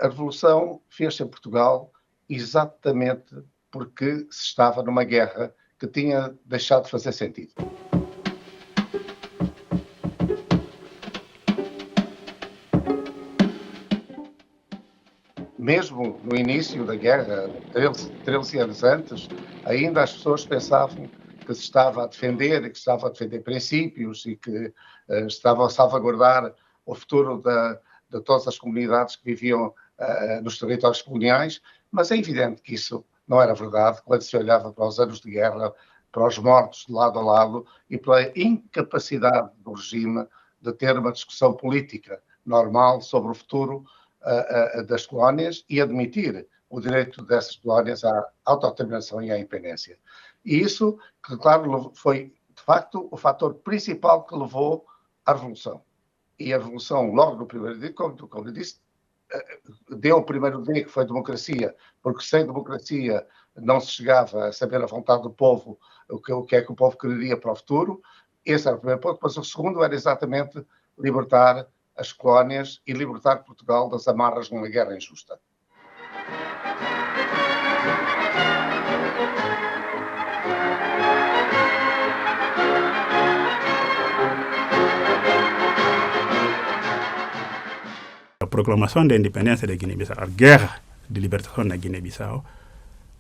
A Revolução fez-se em Portugal exatamente porque se estava numa guerra que tinha deixado de fazer sentido. Mesmo no início da guerra, 13 anos antes, ainda as pessoas pensavam que se estava a defender, e que se estava a defender princípios e que estava a salvaguardar o futuro de todas as comunidades que viviam nos territórios coloniais, mas é evidente que isso não era verdade quando se olhava para os anos de guerra, para os mortos de lado a lado e pela incapacidade do regime de ter uma discussão política normal sobre o futuro das colónias e admitir o direito dessas colónias à autodeterminação e à independência. E isso, que, claro, foi, de facto, o fator principal que levou à Revolução. E a Revolução, logo no primeiro dia, como eu disse, deu o primeiro dia, que foi democracia, porque sem democracia não se chegava a saber a vontade do povo, o que é que o povo queria para o futuro. Esse era o primeiro ponto, mas o segundo era exatamente libertar as colónias e libertar Portugal das amarras de uma guerra injusta. A proclamação da independência da Guiné-Bissau, a guerra de libertação da Guiné-Bissau,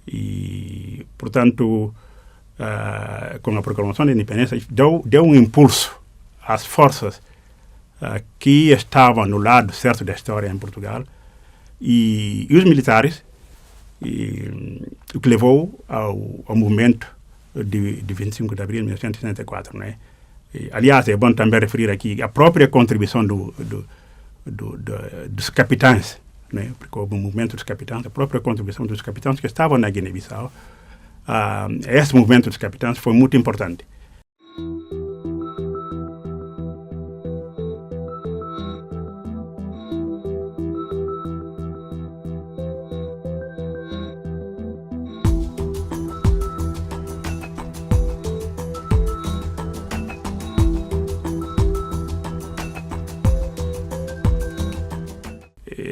e, portanto, com a proclamação da independência, deu um impulso às forças que estavam no lado certo da história em Portugal e os militares, o que levou ao movimento de 25 de abril de 1964. Né? Aliás, é bom também referir aqui a própria contribuição dos capitães, né? Porque houve um movimento dos capitães, a própria contribuição dos capitães que estavam na Guiné-Bissau. Esse movimento dos capitães foi muito importante.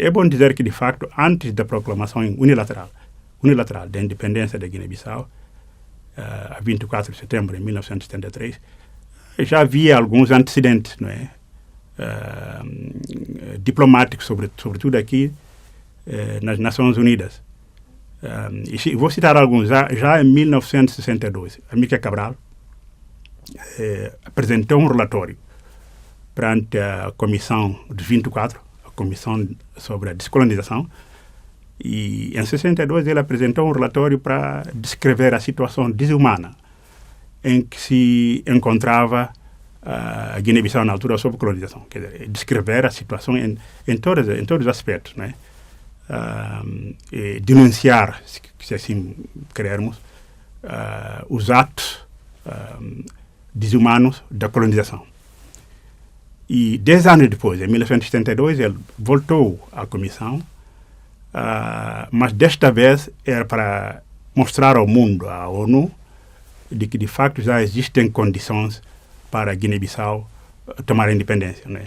É bom dizer que, de facto, antes da proclamação unilateral da independência da Guiné-Bissau, a 24 de setembro de 1973, já havia alguns antecedentes, não é? Diplomáticos, sobretudo aqui nas Nações Unidas. E vou citar alguns. Já em 1962, Amílcar Cabral apresentou um relatório perante a Comissão dos 24, Comissão sobre a Descolonização, e em 62 ele apresentou um relatório para descrever a situação desumana em que se encontrava a Guiné-Bissau na altura sob colonização. Quer dizer, descrever a situação em todos os aspectos, né? E denunciar, se assim querermos, os atos desumanos da colonização. E 10 anos depois, em 1972, ele voltou à comissão, mas desta vez era para mostrar ao mundo, à ONU, de que de facto já existem condições para a Guiné-Bissau tomar a independência. Né?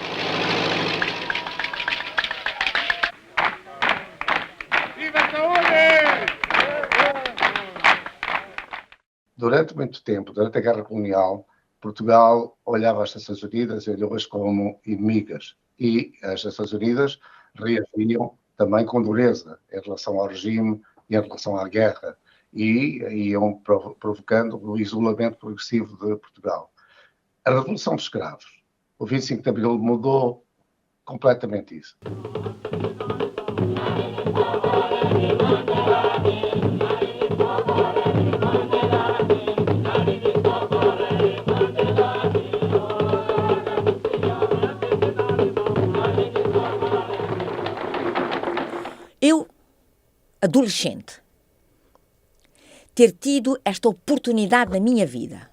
Durante muito tempo, durante a Guerra Colonial, Portugal olhava as Nações Unidas e olhou-as como inimigas. E as Nações Unidas reagiam também com dureza em relação ao regime e em relação à guerra. E iam provocando o isolamento progressivo de Portugal. A Revolução dos Escravos, o 25 de Abril, mudou completamente isso. Eu, adolescente, ter tido esta oportunidade na minha vida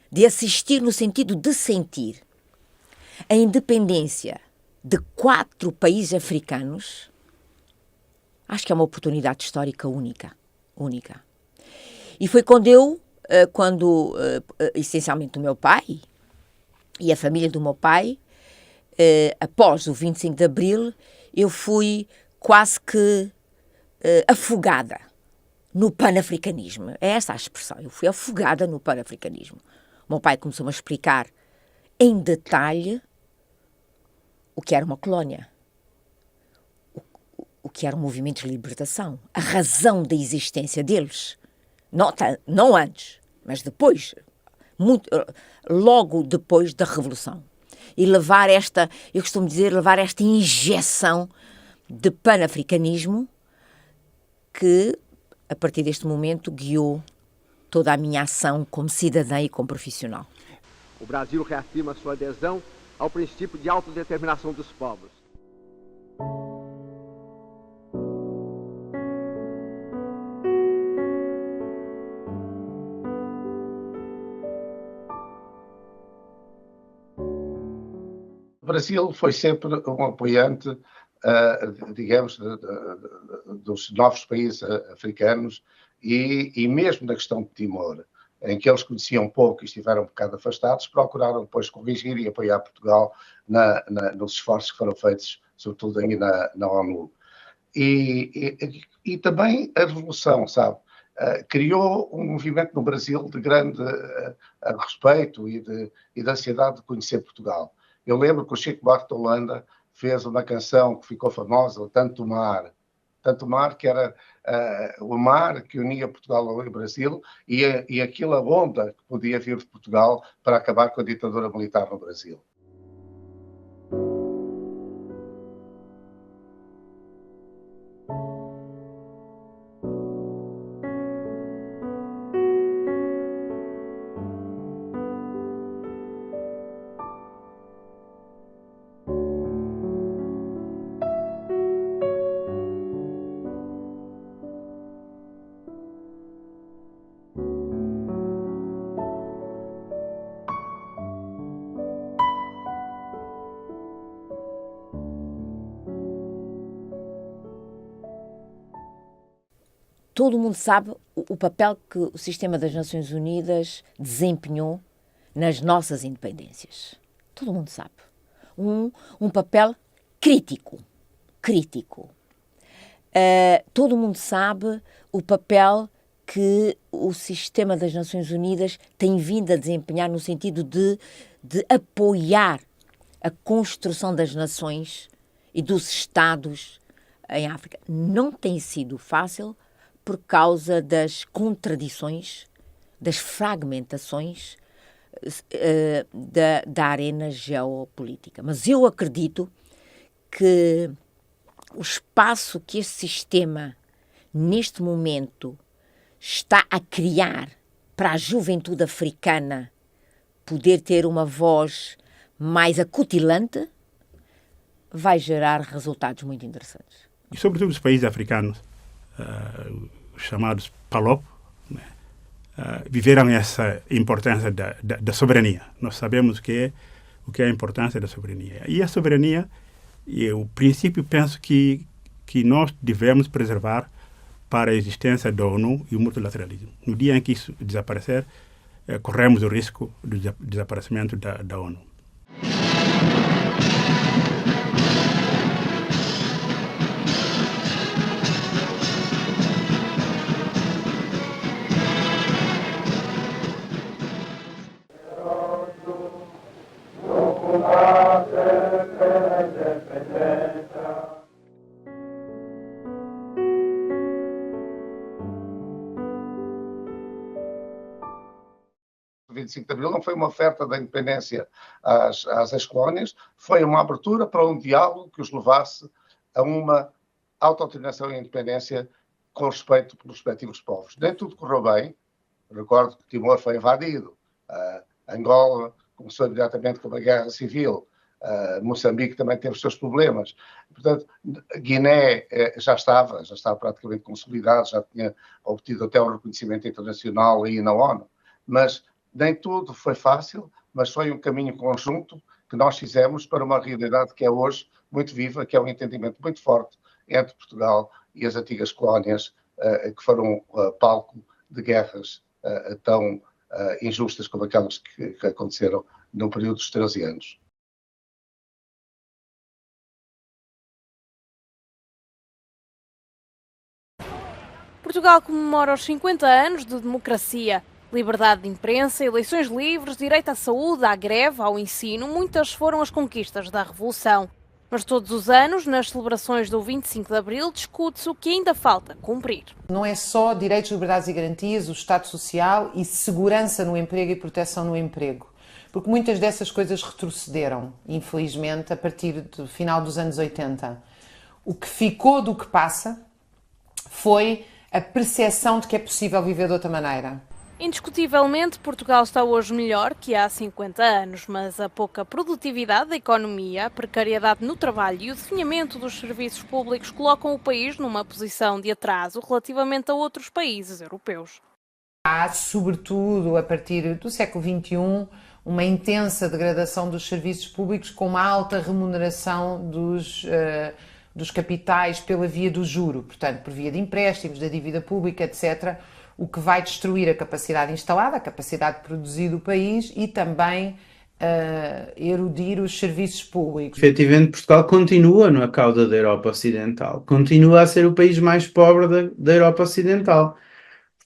de assistir no sentido de sentir a independência de 4 países africanos, acho que é uma oportunidade histórica única. E foi quando essencialmente o meu pai e a família do meu pai, após o 25 de Abril, eu fui quase que afogada no panafricanismo. É essa a expressão. Eu fui afogada no panafricanismo. O meu pai começou-me a explicar em detalhe o que era uma colónia, o que eram movimentos de libertação, a razão da existência deles. Não antes, mas depois, logo depois da Revolução. E levar eu costumo dizer, levar esta injeção de panafricanismo que, a partir deste momento, guiou toda a minha ação como cidadã e como profissional. O Brasil reafirma sua adesão ao princípio de autodeterminação dos povos. O Brasil foi sempre um apoiante, digamos, dos novos países africanos e mesmo na questão de Timor, em que eles conheciam pouco e estiveram um bocado afastados, procuraram depois corrigir e apoiar Portugal nos esforços que foram feitos, sobretudo aí na ONU. E também a Revolução, sabe? Criou um movimento no Brasil de grande respeito e de ansiedade de conhecer Portugal. Eu lembro que o Chico Buarque de Holanda fez uma canção que ficou famosa, Tanto Mar, que era o mar que unia Portugal e Brasil e aquela onda que podia vir de Portugal para acabar com a ditadura militar no Brasil. Todo mundo sabe o papel que o sistema das Nações Unidas desempenhou nas nossas independências. Todo mundo sabe. Um papel crítico. Todo mundo sabe o papel que o sistema das Nações Unidas tem vindo a desempenhar no sentido de apoiar a construção das nações e dos Estados em África. Não tem sido fácil por causa das contradições, das fragmentações da arena geopolítica. Mas eu acredito que o espaço que este sistema, neste momento, está a criar para a juventude africana poder ter uma voz mais acutilante, vai gerar resultados muito interessantes. E sobretudo os países africanos, os chamados PALOP, né, viveram essa importância da soberania. Nós sabemos o que é a importância da soberania. E a soberania, o princípio, penso que nós devemos preservar para a existência da ONU e o multilateralismo. No dia em que isso desaparecer, corremos o risco do desaparecimento da ONU. O 25 de Abril não foi uma oferta da independência às ex-colónias, foi uma abertura para um diálogo que os levasse a uma autodeterminação e independência com respeito pelos respectivos povos. Nem tudo correu bem. Recordo que Timor foi invadido, Angola começou imediatamente com uma guerra civil, Moçambique também teve os seus problemas. Portanto, Guiné já estava praticamente consolidado, já tinha obtido até um reconhecimento internacional aí na ONU, mas nem tudo foi fácil, mas foi um caminho conjunto que nós fizemos para uma realidade que é hoje muito viva, que é um entendimento muito forte entre Portugal e as antigas colónias que foram palco de guerras tão injustas como aquelas que aconteceram no período dos 13 anos. Portugal comemora os 50 anos de democracia. Liberdade de imprensa, eleições livres, direito à saúde, à greve, ao ensino, muitas foram as conquistas da Revolução. Mas todos os anos, nas celebrações do 25 de Abril, discute-se o que ainda falta cumprir. Não é só direitos, liberdades e garantias, o Estado Social e segurança no emprego e proteção no emprego. Porque muitas dessas coisas retrocederam, infelizmente, a partir do final dos anos 80. O que ficou do que passa foi a percepção de que é possível viver de outra maneira. Indiscutivelmente, Portugal está hoje melhor que há 50 anos, mas a pouca produtividade da economia, a precariedade no trabalho e o definhamento dos serviços públicos colocam o país numa posição de atraso relativamente a outros países europeus. Há, sobretudo a partir do século XXI, uma intensa degradação dos serviços públicos com uma alta remuneração dos capitais pela via do juro, portanto, por via de empréstimos, da dívida pública, etc., o que vai destruir a capacidade instalada, a capacidade de produzir do país e também erudir os serviços públicos. Efetivamente, Portugal continua na cauda da Europa Ocidental, continua a ser o país mais pobre da Europa Ocidental.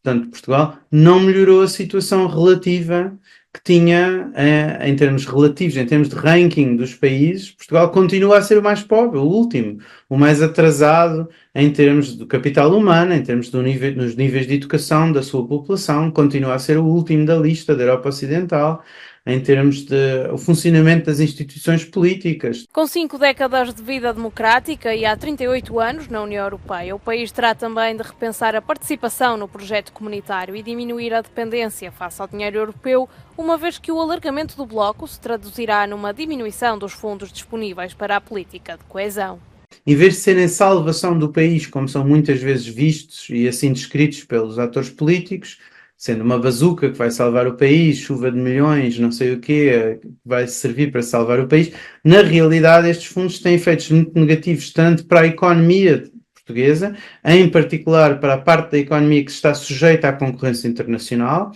Portanto, Portugal não melhorou a situação relativa que tinha em termos relativos, em termos de ranking dos países. Portugal continua a ser o mais pobre, o último, o mais atrasado em termos do capital humano, em termos nos níveis de educação da sua população, continua a ser o último da lista da Europa Ocidental, em termos de o funcionamento das instituições políticas. Com 5 décadas de vida democrática e há 38 anos na União Europeia, o país terá também de repensar a participação no projeto comunitário e diminuir a dependência face ao dinheiro europeu, uma vez que o alargamento do bloco se traduzirá numa diminuição dos fundos disponíveis para a política de coesão. Em vez de serem salvação do país, como são muitas vezes vistos e assim descritos pelos atores políticos, sendo uma bazuca que vai salvar o país, chuva de milhões, não sei o quê, que vai servir para salvar o país, na realidade estes fundos têm efeitos muito negativos, tanto para a economia portuguesa, em particular para a parte da economia que está sujeita à concorrência internacional,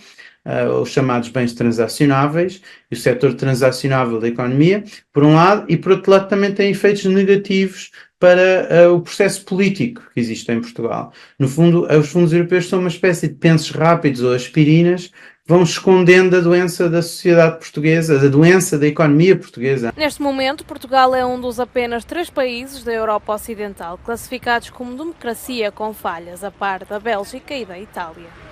os chamados bens transacionáveis, e o setor transacionável da economia, por um lado, e por outro lado também tem efeitos negativos para o processo político que existe em Portugal. No fundo, os fundos europeus são uma espécie de pensos rápidos ou aspirinas que vão escondendo a doença da sociedade portuguesa, a doença da economia portuguesa. Neste momento, Portugal é um dos apenas 3 países da Europa Ocidental classificados como democracia com falhas, a par da Bélgica e da Itália.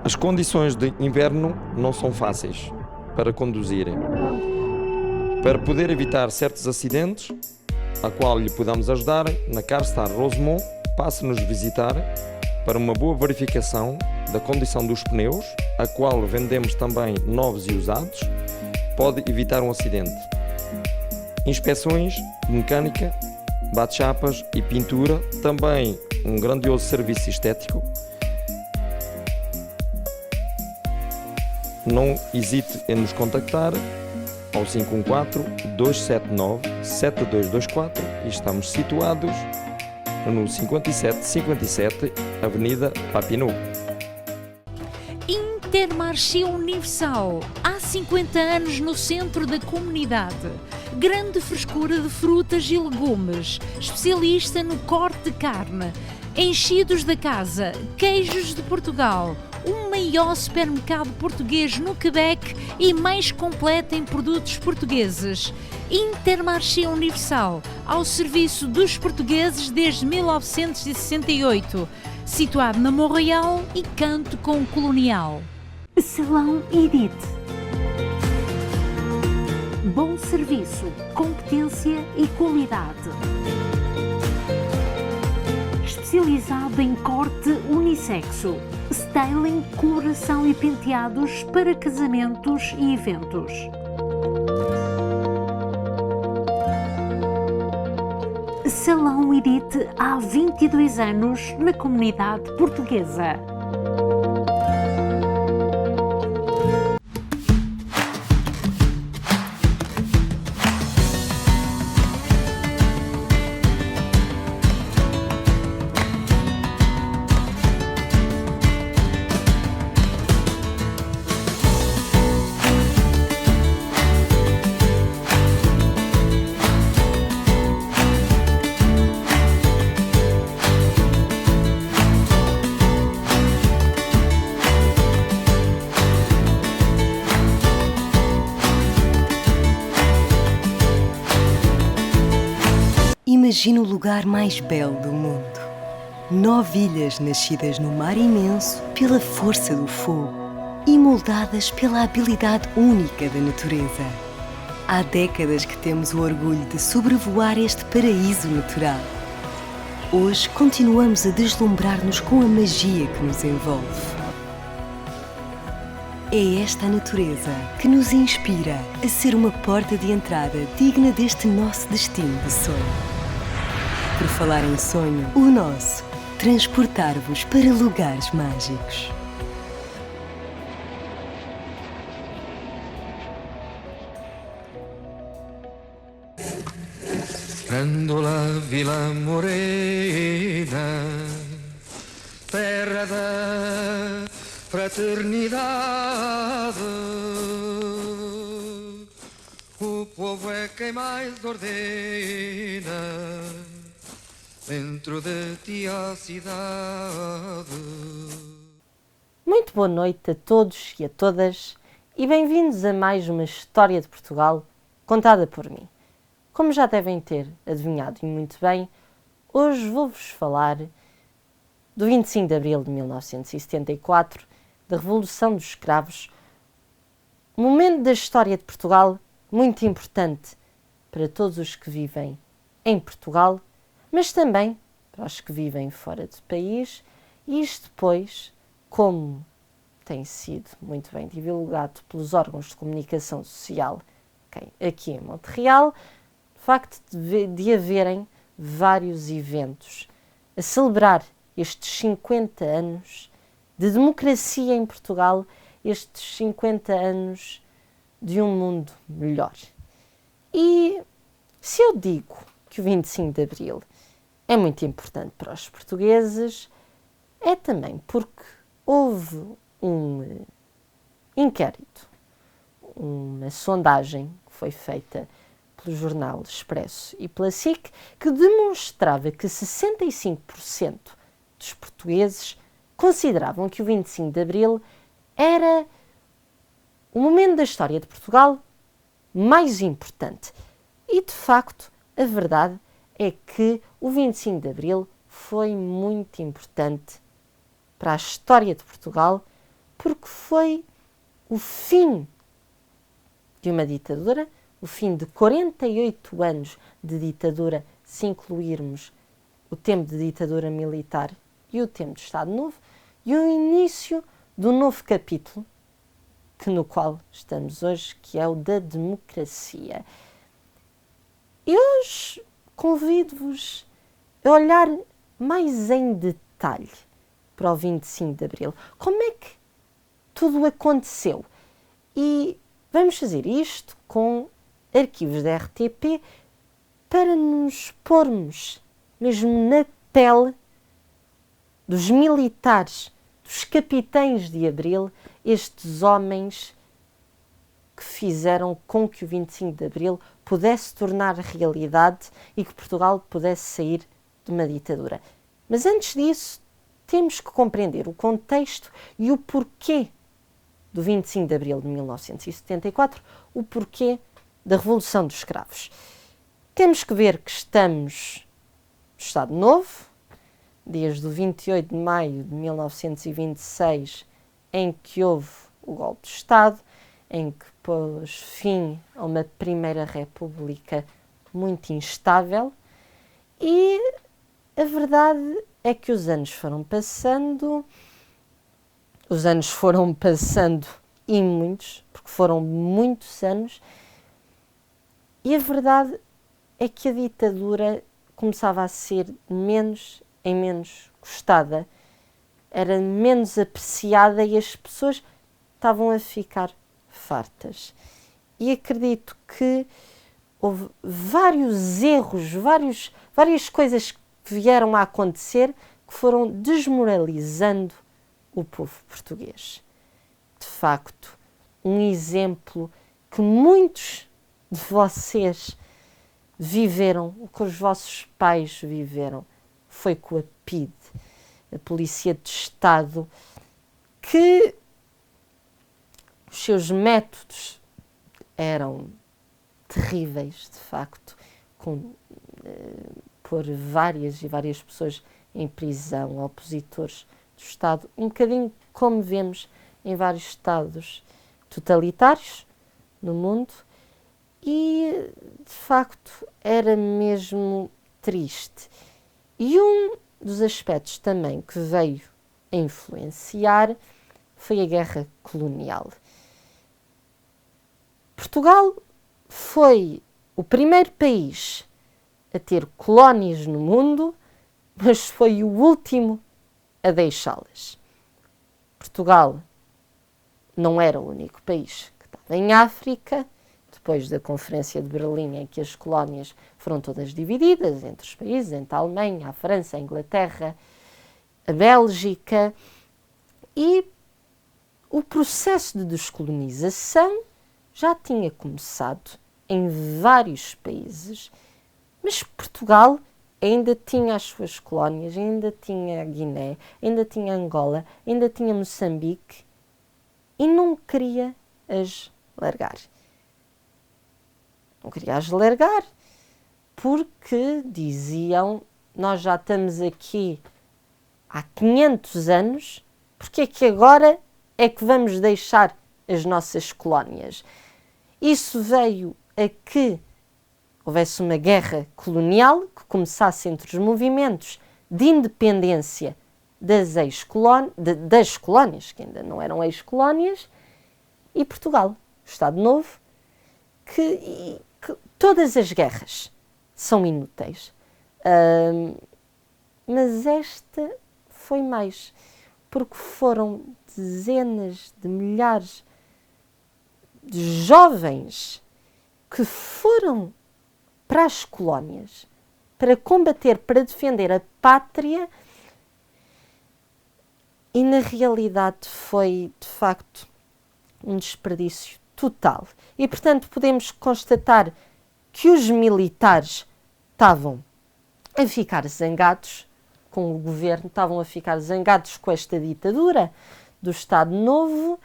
As condições de inverno não são fáceis para conduzirem. Para poder evitar certos acidentes, a qual lhe podemos ajudar, na Carstar Rosemont passe-nos visitar para uma boa verificação da condição dos pneus, a qual vendemos também novos e usados, pode evitar um acidente. Inspeções, mecânica, bate-chapas e pintura, também um grandioso serviço estético. Não hesite em nos contactar ao 514-279-7224 e estamos situados no 5757 Avenida Papineau. Intermarché Universal, há 50 anos no centro da comunidade. Grande frescura de frutas e legumes, especialista no corte de carne, enchidos da casa, queijos de Portugal, o maior supermercado português no Quebec e mais completo em produtos portugueses. Intermarché Universal, ao serviço dos portugueses desde 1968, situado na Montreal e Canto com Colonial. Salão Edith. Bom serviço, competência e qualidade. Especializado em corte unissexo, styling, coloração e penteados para casamentos e eventos. Salão Edith há 22 anos na comunidade portuguesa. Imagina o lugar mais belo do mundo. 9 ilhas nascidas no mar imenso pela força do fogo e moldadas pela habilidade única da natureza. Há décadas que temos o orgulho de sobrevoar este paraíso natural. Hoje continuamos a deslumbrar-nos com a magia que nos envolve. É esta a natureza que nos inspira a ser uma porta de entrada digna deste nosso destino de sonho. Por falar em sonho, o nosso, transportar-vos para lugares mágicos. Grândola Vila Morena, terra da fraternidade, o povo é quem mais ordena, dentro de ti a cidade. Muito boa noite a todos e a todas e bem-vindos a mais uma história de Portugal contada por mim. Como já devem ter adivinhado e muito bem, hoje vou-vos falar do 25 de Abril de 1974, da Revolução dos Escravos, um momento da história de Portugal muito importante para todos os que vivem em Portugal, mas também para os que vivem fora do país, e isto depois, como tem sido muito bem divulgado pelos órgãos de comunicação social aqui em Montreal, o facto de haverem vários eventos a celebrar estes 50 anos de democracia em Portugal, estes 50 anos de um mundo melhor. E se eu digo que o 25 de Abril é muito importante para os portugueses, é também porque houve um inquérito, uma sondagem que foi feita pelo jornal Expresso e pela SIC, que demonstrava que 65% dos portugueses consideravam que o 25 de Abril era o momento da história de Portugal mais importante. E, de facto, a verdade é que o 25 de Abril foi muito importante para a história de Portugal, porque foi o fim de uma ditadura, o fim de 48 anos de ditadura, se incluirmos o tempo de ditadura militar e o tempo de Estado Novo, e o início do novo capítulo, no qual estamos hoje, que é o da democracia. E hoje convido-vos a olhar mais em detalhe para o 25 de Abril. Como é que tudo aconteceu? E vamos fazer isto com arquivos da RTP para nos pormos mesmo na pele dos militares, dos capitães de Abril, estes homens que fizeram com que o 25 de Abril pudesse tornar realidade e que Portugal pudesse sair de uma ditadura. Mas antes disso, temos que compreender o contexto e o porquê do 25 de Abril de 1974, o porquê da Revolução dos Escravos. Temos que ver que estamos no Estado Novo, desde o 28 de maio de 1926, em que houve o golpe de Estado, em que pôs fim a uma Primeira República muito instável, e a verdade é que os anos foram passando e muitos, porque foram muitos anos, e a verdade é que a ditadura começava a ser menos em menos gostada, era menos apreciada e as pessoas estavam a ficar fartas. E acredito que houve vários erros, várias coisas que vieram a acontecer que foram desmoralizando o povo português. De facto, um exemplo que muitos de vocês viveram, o que os vossos pais viveram, foi com a PIDE, a Polícia de Estado, que os seus métodos eram terríveis, de facto, pôr várias pessoas em prisão, opositores do Estado, um bocadinho como vemos em vários Estados totalitários no mundo, e de facto era mesmo triste. E um dos aspectos também que veio a influenciar foi a guerra colonial. Portugal foi o primeiro país a ter colónias no mundo, mas foi o último a deixá-las. Portugal não era o único país que estava em África. Depois da Conferência de Berlim, em que as colónias foram todas divididas entre os países, entre a Alemanha, a França, a Inglaterra, a Bélgica, e o processo de descolonização já tinha começado em vários países, mas Portugal ainda tinha as suas colónias, ainda tinha a Guiné, ainda tinha Angola, ainda tinha Moçambique, e não queria as largar. Não queria as largar porque diziam: nós já estamos aqui há 500 anos, porque é que agora é que vamos deixar as nossas colónias? Isso veio a que houvesse uma guerra colonial que começasse entre os movimentos de independência das colónias, que ainda não eram ex-colónias, e Portugal, o Estado Novo, que todas as guerras são inúteis. Mas esta foi mais, porque foram dezenas de milhares de jovens que foram para as colónias para combater, para defender a pátria, e na realidade foi, de facto, um desperdício total. E, portanto, podemos constatar que os militares estavam a ficar zangados com o governo, estavam a ficar zangados com esta ditadura do Estado Novo,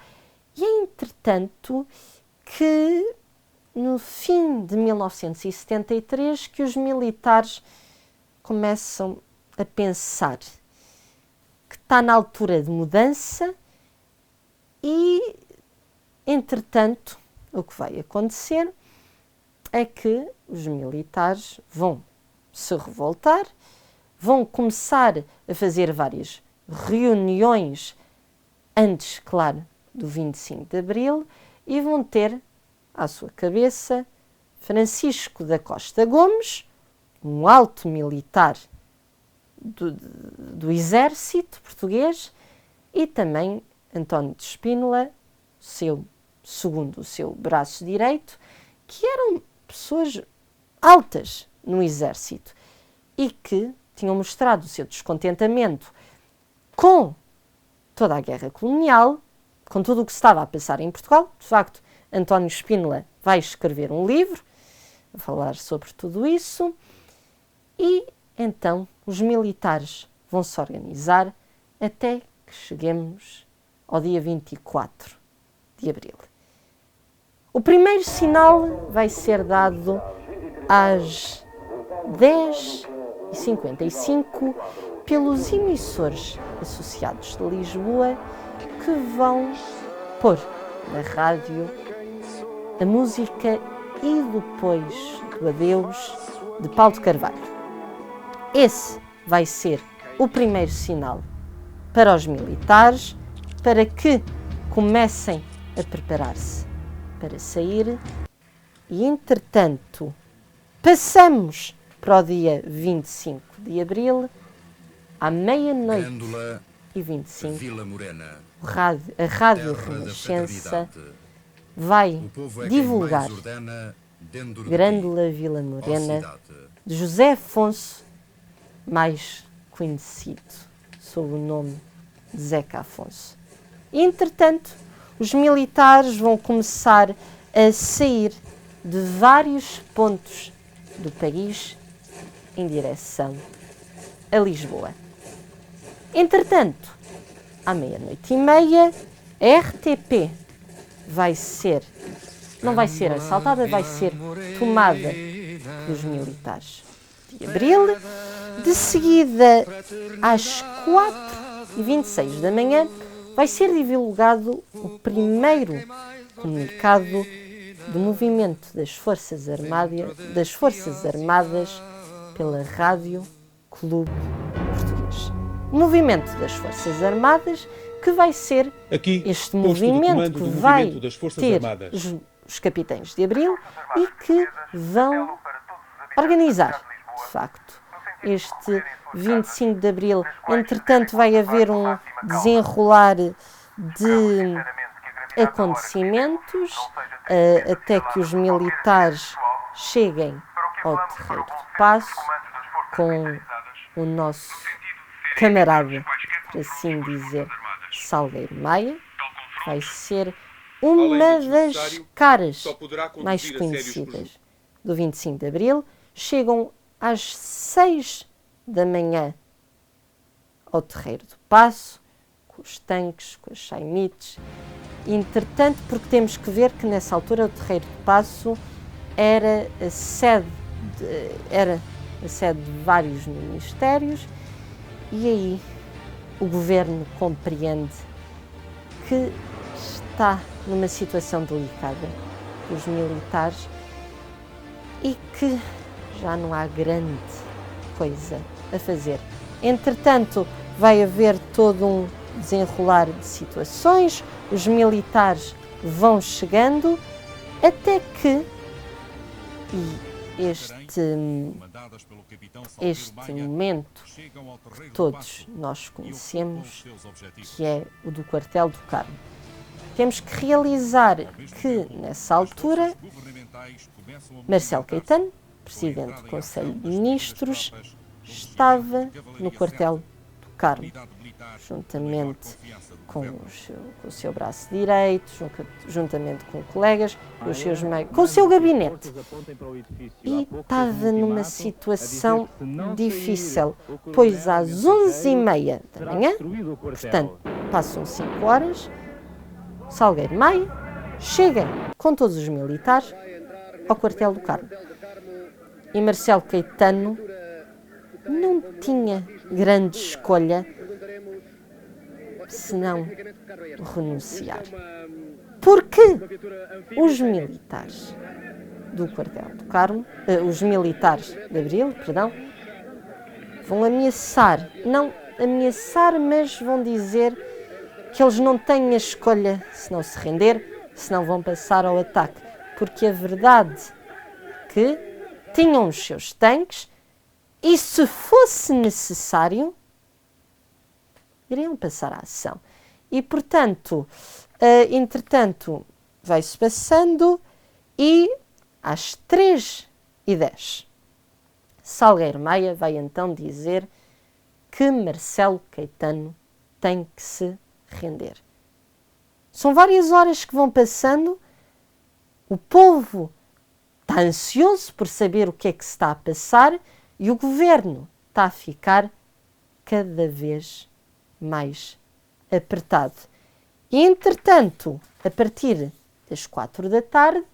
e é entretanto que no fim de 1973 que os militares começam a pensar que está na altura de mudança, e entretanto o que vai acontecer é que os militares vão se revoltar, vão começar a fazer várias reuniões antes, claro, do 25 de Abril, e vão ter à sua cabeça Francisco da Costa Gomes, um alto militar do exército português, e também António de Spínola, segundo o seu braço direito, que eram pessoas altas no exército e que tinham mostrado o seu descontentamento com toda a guerra colonial, com tudo o que se estava a passar em Portugal. De facto, António Spínola vai escrever um livro a falar sobre tudo isso e então os militares vão se organizar até que cheguemos ao dia 24 de abril. O primeiro sinal vai ser dado às 10h55 pelos emissores associados de Lisboa, que vão pôr na rádio a música E Depois do Adeus, de Paulo de Carvalho. Esse vai ser o primeiro sinal para os militares, para que comecem a preparar-se para sair. E, entretanto, passamos para o dia 25 de abril, à meia-noite e 25, a Rádio Renascença vai divulgar Grândola Vila Morena, de José Afonso, mais conhecido sob o nome de Zeca Afonso. Entretanto, os militares vão começar a sair de vários pontos do país em direção a Lisboa. Entretanto, à meia-noite e meia, a RTP não vai ser assaltada, vai ser tomada pelos militares de abril. De seguida, às 4h26 da manhã, vai ser divulgado o primeiro comunicado do movimento das Forças Armadas pela Rádio Clube Português. O movimento das Forças Armadas, que vai ser este movimento que vai ter os capitães de abril e que vão organizar, de facto, este 25 de abril. Entretanto, vai haver um desenrolar de acontecimentos até que os militares cheguem ao Terreiro do Paço com o nosso camarada, por assim dizer, Salgueiro Maia. Vai ser uma das caras mais conhecidas do 25 de abril. Chegam às 6 da manhã ao Terreiro do Paço, com os tanques, com as chaimites. Entretanto, porque temos que ver que nessa altura o Terreiro do Paço era a sede de vários ministérios, e aí o governo compreende que está numa situação delicada dos militares e que já não há grande coisa a fazer. Entretanto, vai haver todo um desenrolar de situações, os militares vão chegando, até que, e este momento que todos nós conhecemos, que é o do Quartel do Carmo. Temos que realizar que, nessa altura, Marcelo Caetano, Presidente do Conselho de Ministros, estava no Quartel do Carmo, juntamente com o seu braço direito, juntamente com colegas, com o seu gabinete. E estava numa situação difícil, pois às 11h30 da manhã, portanto, passam 5 horas, Salgueiro Maia chega com todos os militares ao Quartel do Carmo. E Marcelo Caetano não tinha grande escolha senão renunciar. Porque os militares do Quartel do Carmo, os militares de abril, vão ameaçar, não ameaçar, mas vão dizer que eles não têm a escolha senão se render, senão vão passar ao ataque. Porque a verdade é que tinham os seus tanques e, se fosse necessário, iriam passar à ação. E, portanto, entretanto, vai-se passando e às 3h10, Salgueiro Maia vai então dizer que Marcelo Caetano tem que se render. São várias horas que vão passando, o povo está ansioso por saber o que é que se está a passar e o governo está a ficar cada vez mais apertado. E, entretanto, a partir das 4 da tarde,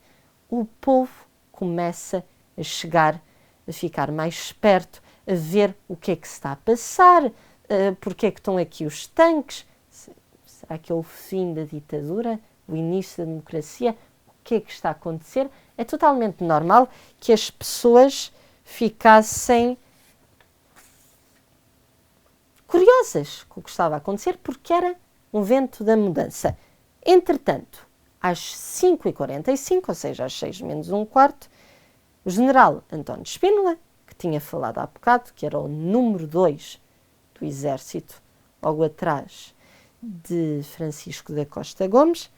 o povo começa a chegar, a ficar mais esperto, a ver o que é que se está a passar, porque é que estão aqui os tanques, será que é o fim da ditadura, o início da democracia, o que é que está a acontecer? É totalmente normal que as pessoas ficassem curiosas com o que estava a acontecer, porque era um vento da mudança. Entretanto, às 5h45, ou seja, às 6 menos um quarto, o general António Spínola, que tinha falado há bocado, que era o número 2 do exército, logo atrás de Francisco da Costa Gomes,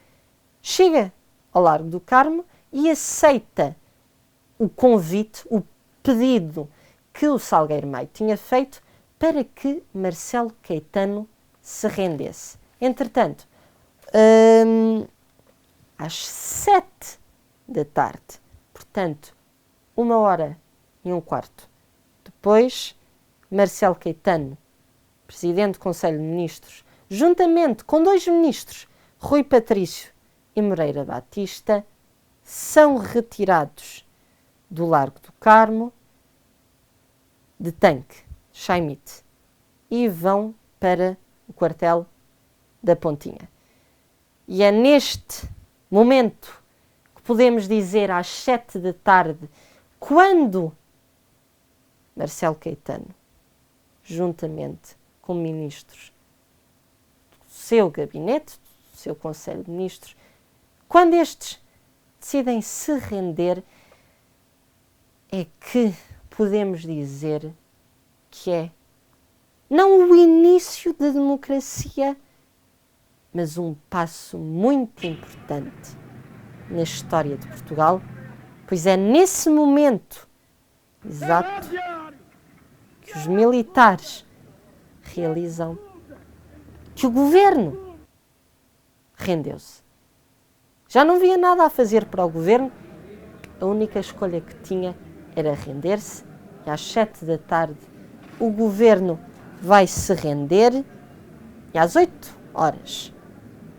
chega ao Largo do Carmo e aceita o convite, o pedido que o Salgueiro Maio tinha feito para que Marcelo Caetano se rendesse. Entretanto, às 7 da tarde, portanto, 1h15 depois, Marcelo Caetano, presidente do Conselho de Ministros, juntamente com 2 ministros, Rui Patrício e Moreira Batista, são retirados do Largo do Carmo de tanque, Chaimite, e vão para o quartel da Pontinha. E é neste momento que podemos dizer, às 7 da tarde, quando Marcelo Caetano, juntamente com ministros do seu gabinete, do seu Conselho de Ministros, quando estes decidem se render, é que podemos dizer que é não o início da democracia, mas um passo muito importante na história de Portugal, pois é nesse momento exato que os militares realizam que o governo rendeu-se. Já não havia nada a fazer para o governo, a única escolha que tinha era render-se, e às 7 da tarde o governo vai se render, e às 8 horas,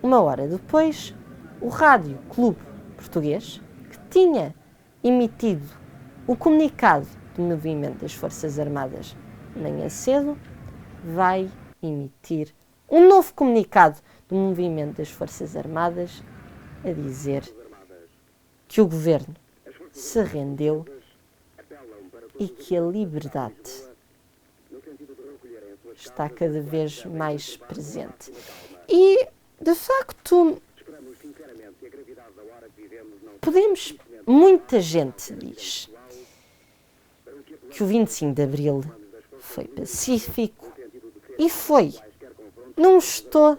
1 hora depois, o Rádio Clube Português, que tinha emitido o comunicado do Movimento das Forças Armadas manhã cedo, vai emitir um novo comunicado do Movimento das Forças Armadas a dizer que o governo se rendeu e que a liberdade está cada vez mais presente. E, de facto, muita gente diz que o 25 de Abril foi pacífico, e foi. Não estou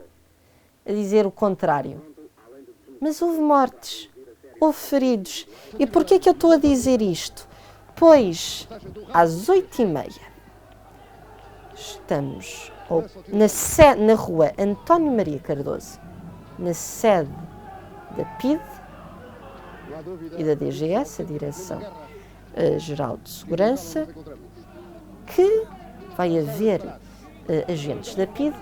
a dizer o contrário. Mas houve mortes, houve feridos. E porquê que eu estou a dizer isto? Pois, às 8h30, estamos na rua António Maria Cardoso, na sede da PIDE e da DGS, a Direção-Geral de Segurança, que vai haver agentes da PIDE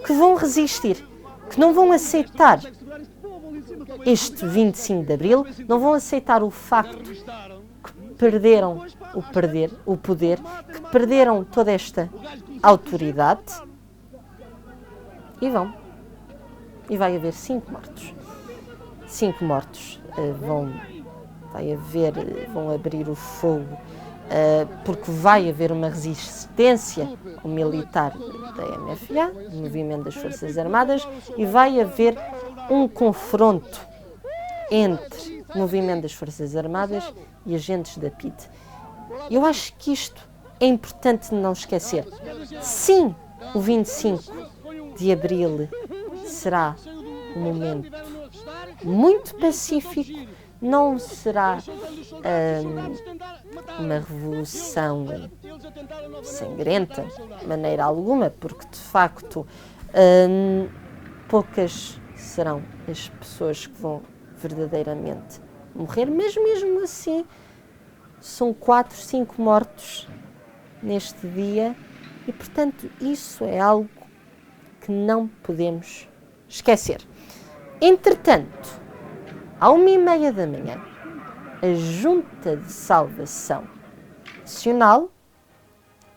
que vão resistir, que não vão aceitar este 25 de Abril, não vão aceitar o facto que perderam o poder, que perderam toda esta autoridade, e vão. E vai haver 5 mortos. 5 mortos vão abrir o fogo, porque vai haver uma resistência ao militar da MFA, do Movimento das Forças Armadas, e vai haver um confronto entre o Movimento das Forças Armadas e agentes da PIDE. Eu acho que isto é importante não esquecer. Sim, o 25 de Abril será um momento muito pacífico, não será uma revolução sangrenta, de maneira alguma, porque de facto poucas serão as pessoas que vão verdadeiramente morrer, mas mesmo assim são 4, 5 mortos neste dia e, portanto, isso é algo que não podemos esquecer. Entretanto, à 1h30 da manhã, a Junta de Salvação Nacional,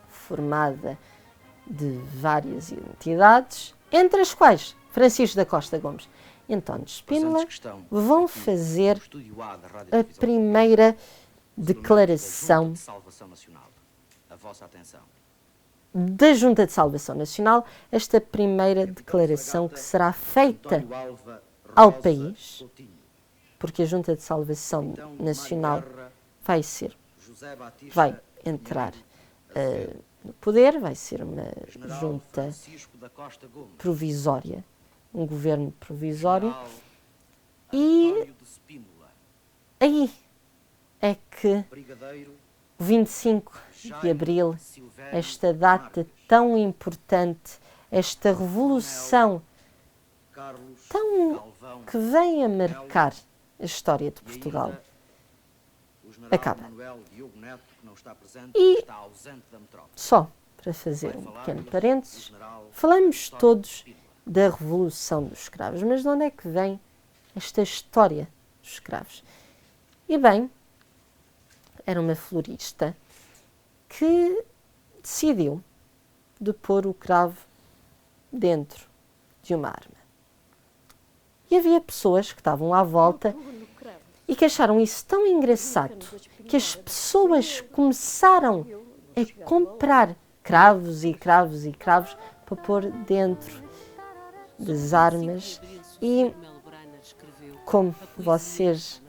formada de várias entidades, entre as quais Francisco da Costa Gomes e António Spínola, vão fazer a primeira declaração da Junta de Salvação Nacional, esta primeira declaração que será feita ao país, porque a Junta de Salvação Nacional vai entrar no poder, vai ser uma junta provisória, um governo provisório, e aí é que o 25 de Abril, esta data tão importante, esta revolução que vem a marcar a história de Portugal, acaba. E, só para fazer um pequeno parênteses, falamos todos da Revolução dos Escravos, mas de onde é que vem esta história dos escravos? E bem, era uma florista que decidiu de pôr o cravo dentro de uma arma. E havia pessoas que estavam à volta e que acharam isso tão engraçado que as pessoas começaram a comprar cravos e cravos e cravos para pôr dentro das armas. E, como vocês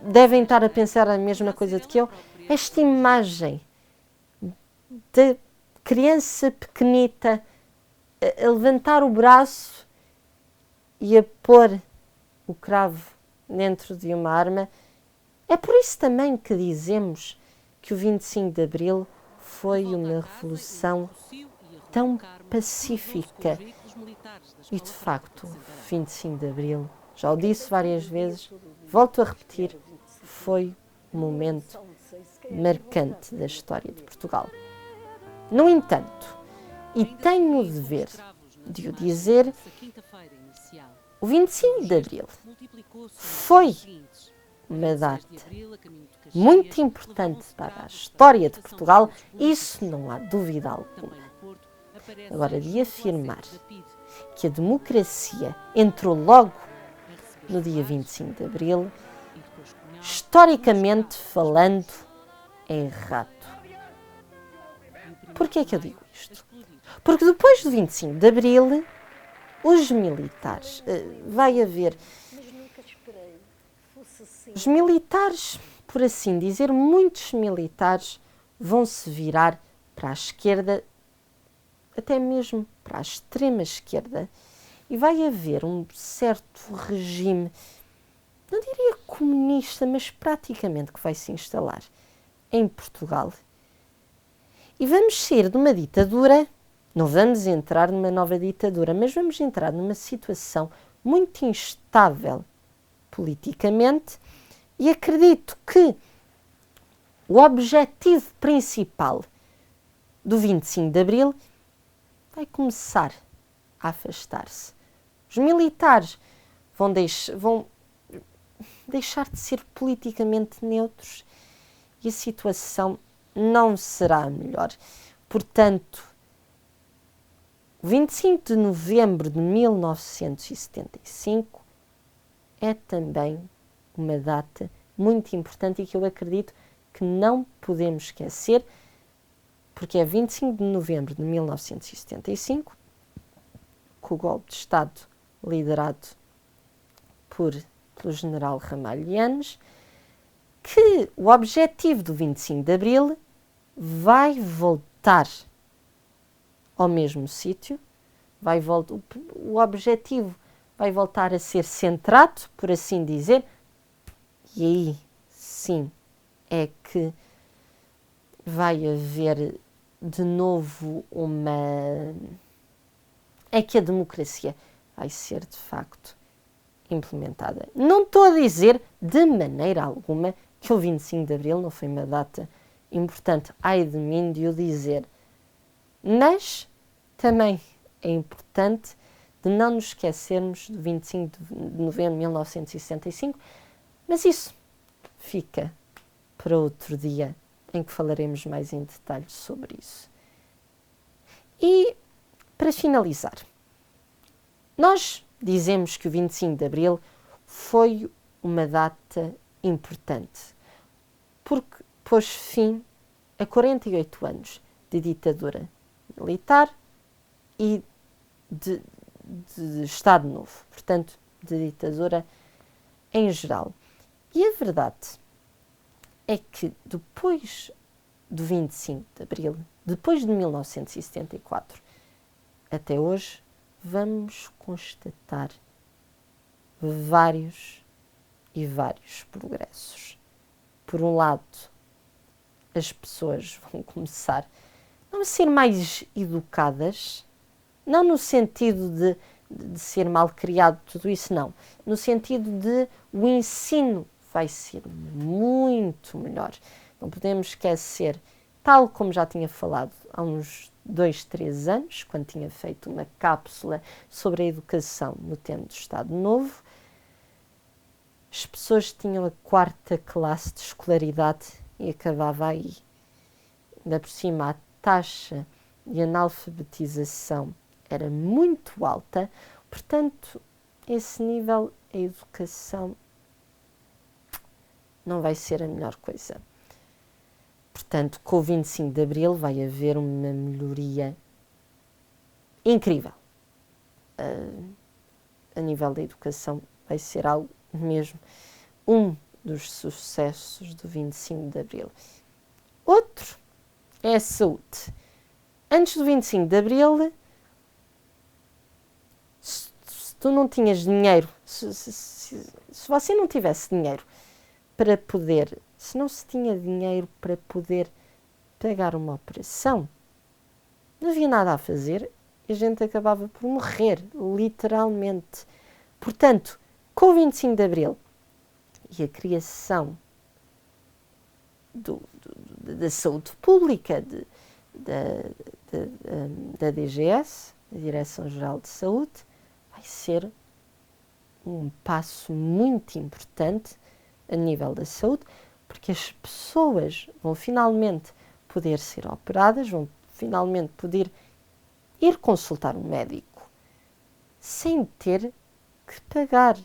devem estar a pensar a mesma coisa do que eu, esta imagem de criança pequenita a levantar o braço e a pôr o cravo dentro de uma arma, é por isso também que dizemos que o 25 de Abril foi uma revolução tão pacífica. E, de facto, o 25 de Abril, já o disse várias vezes, volto a repetir, foi um momento marcante da história de Portugal. No entanto, e tenho o dever de o dizer, o 25 de Abril foi uma data muito importante para a história de Portugal, isso não há dúvida alguma. Agora, de afirmar que a democracia entrou logo no dia 25 de Abril, historicamente falando, é errado. Porquê é que eu digo isto? Porque depois do 25 de Abril, os militares, vai haver... Os militares, por assim dizer, muitos militares vão se virar para a esquerda, até mesmo para a extrema esquerda, e vai haver um certo regime, não diria comunista, mas praticamente que vai se instalar em Portugal. E vamos sair de uma ditadura, não vamos entrar numa nova ditadura, mas vamos entrar numa situação muito instável politicamente, e acredito que o objetivo principal do 25 de Abril vai começar a afastar-se. Os militares vão deixar de ser politicamente neutros e a situação não será a melhor. Portanto, o 25 de novembro de 1975 é também uma data muito importante e que eu acredito que não podemos esquecer, porque é 25 de novembro de 1975 que o golpe de Estado liderado pelo general Ramalhianes, que o objetivo do 25 de Abril vai voltar ao mesmo sítio, o objetivo vai voltar a ser centrado, por assim dizer, e aí sim é que vai haver de novo é que a democracia vai ser de facto implementada. Não estou a dizer de maneira alguma que o 25 de Abril não foi uma data importante, ai de mim de o dizer, mas também é importante de não nos esquecermos do 25 de novembro de 1965, mas isso fica para outro dia em que falaremos mais em detalhes sobre isso. E, para finalizar, nós dizemos que o 25 de Abril foi uma data importante, porque pôs fim a 48 anos de ditadura militar e de Estado Novo, portanto, de ditadura em geral. E a verdade é que depois do 25 de Abril, depois de 1974, até hoje, vamos constatar vários progressos. Por um lado, as pessoas vão começar a ser mais educadas, não no sentido de ser mal criado, tudo isso não, no sentido de o ensino vai ser muito melhor. Não podemos esquecer, tal como já tinha falado há uns 2, 3 anos, quando tinha feito uma cápsula sobre a educação no tempo do Estado Novo, as pessoas tinham a 4ª classe de escolaridade e acabava aí. Ainda por cima, a taxa de analfabetização era muito alta, portanto, esse nível, a educação não vai ser a melhor coisa. Portanto, com o 25 de Abril vai haver uma melhoria incrível. A nível da educação vai ser algo mesmo, um dos sucessos do 25 de Abril. Outro é a saúde. Antes do 25 de Abril, se tu não tinhas dinheiro, se você não tivesse dinheiro para poder, se não se tinha dinheiro para poder pagar uma operação, não havia nada a fazer e a gente acabava por morrer, literalmente. Portanto, com o 25 de Abril e a criação da saúde pública, da DGS, da Direção-Geral de Saúde, vai ser um passo muito importante a nível da saúde, porque as pessoas vão finalmente poder ser operadas, vão finalmente poder ir consultar um médico sem ter que pagar,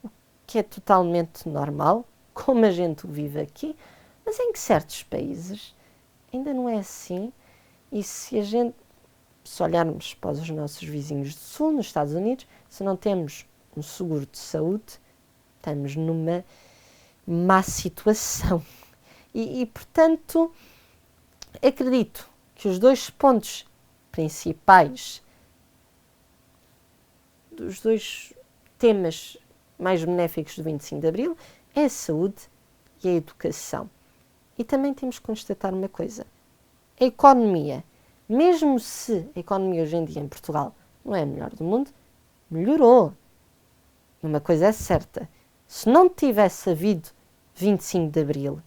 o que é totalmente normal, como a gente o vive aqui, mas em certos países ainda não é assim. E se olharmos para os nossos vizinhos do Sul, nos Estados Unidos, se não temos um seguro de saúde, estamos numa má situação. E portanto, acredito que os 2 pontos principais, dos 2 temas mais benéficos do 25 de Abril, é a saúde e a educação. E também temos que constatar uma coisa. A economia, mesmo se a economia hoje em dia em Portugal não é a melhor do mundo, melhorou. Uma coisa é certa. Se não tivesse havido 25 de Abril,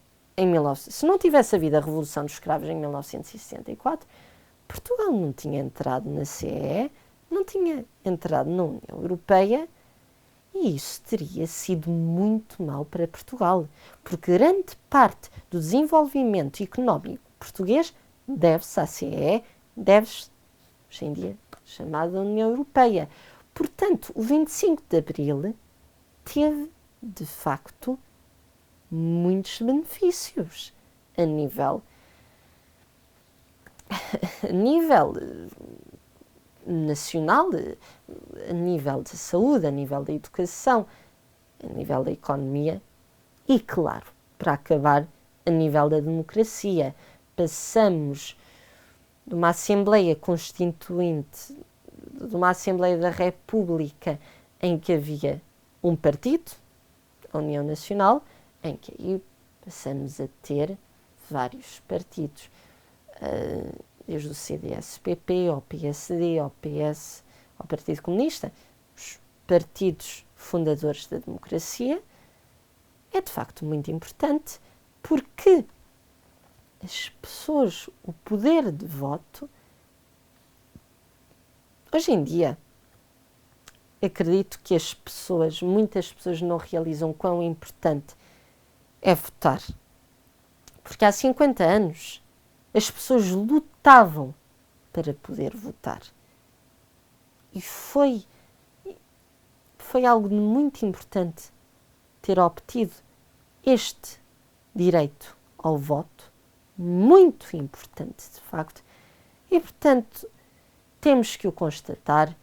se não tivesse havido a Revolução dos Escravos em 1964, Portugal não tinha entrado na CEE, não tinha entrado na União Europeia, e isso teria sido muito mau para Portugal, porque grande parte do desenvolvimento económico português deve-se à CEE, deve-se, hoje em dia, chamada União Europeia. Portanto, o 25 de Abril teve, de facto, muitos benefícios a nível nacional, a nível de saúde, a nível da educação, a nível da economia e, claro, para acabar, a nível da democracia. Passamos de uma Assembleia Constituinte, de uma Assembleia da República em que havia um partido, a União Nacional, em que aí passamos a ter vários partidos, desde o CDS-PP, ao PSD, ao PS, ao Partido Comunista, partidos fundadores da democracia, é de facto muito importante, porque as pessoas, o poder de voto, hoje em dia, acredito que muitas pessoas não realizam quão importante é votar. Porque há 50 anos as pessoas lutavam para poder votar. E foi algo muito importante ter obtido este direito ao voto, muito importante de facto, e portanto temos que o constatar.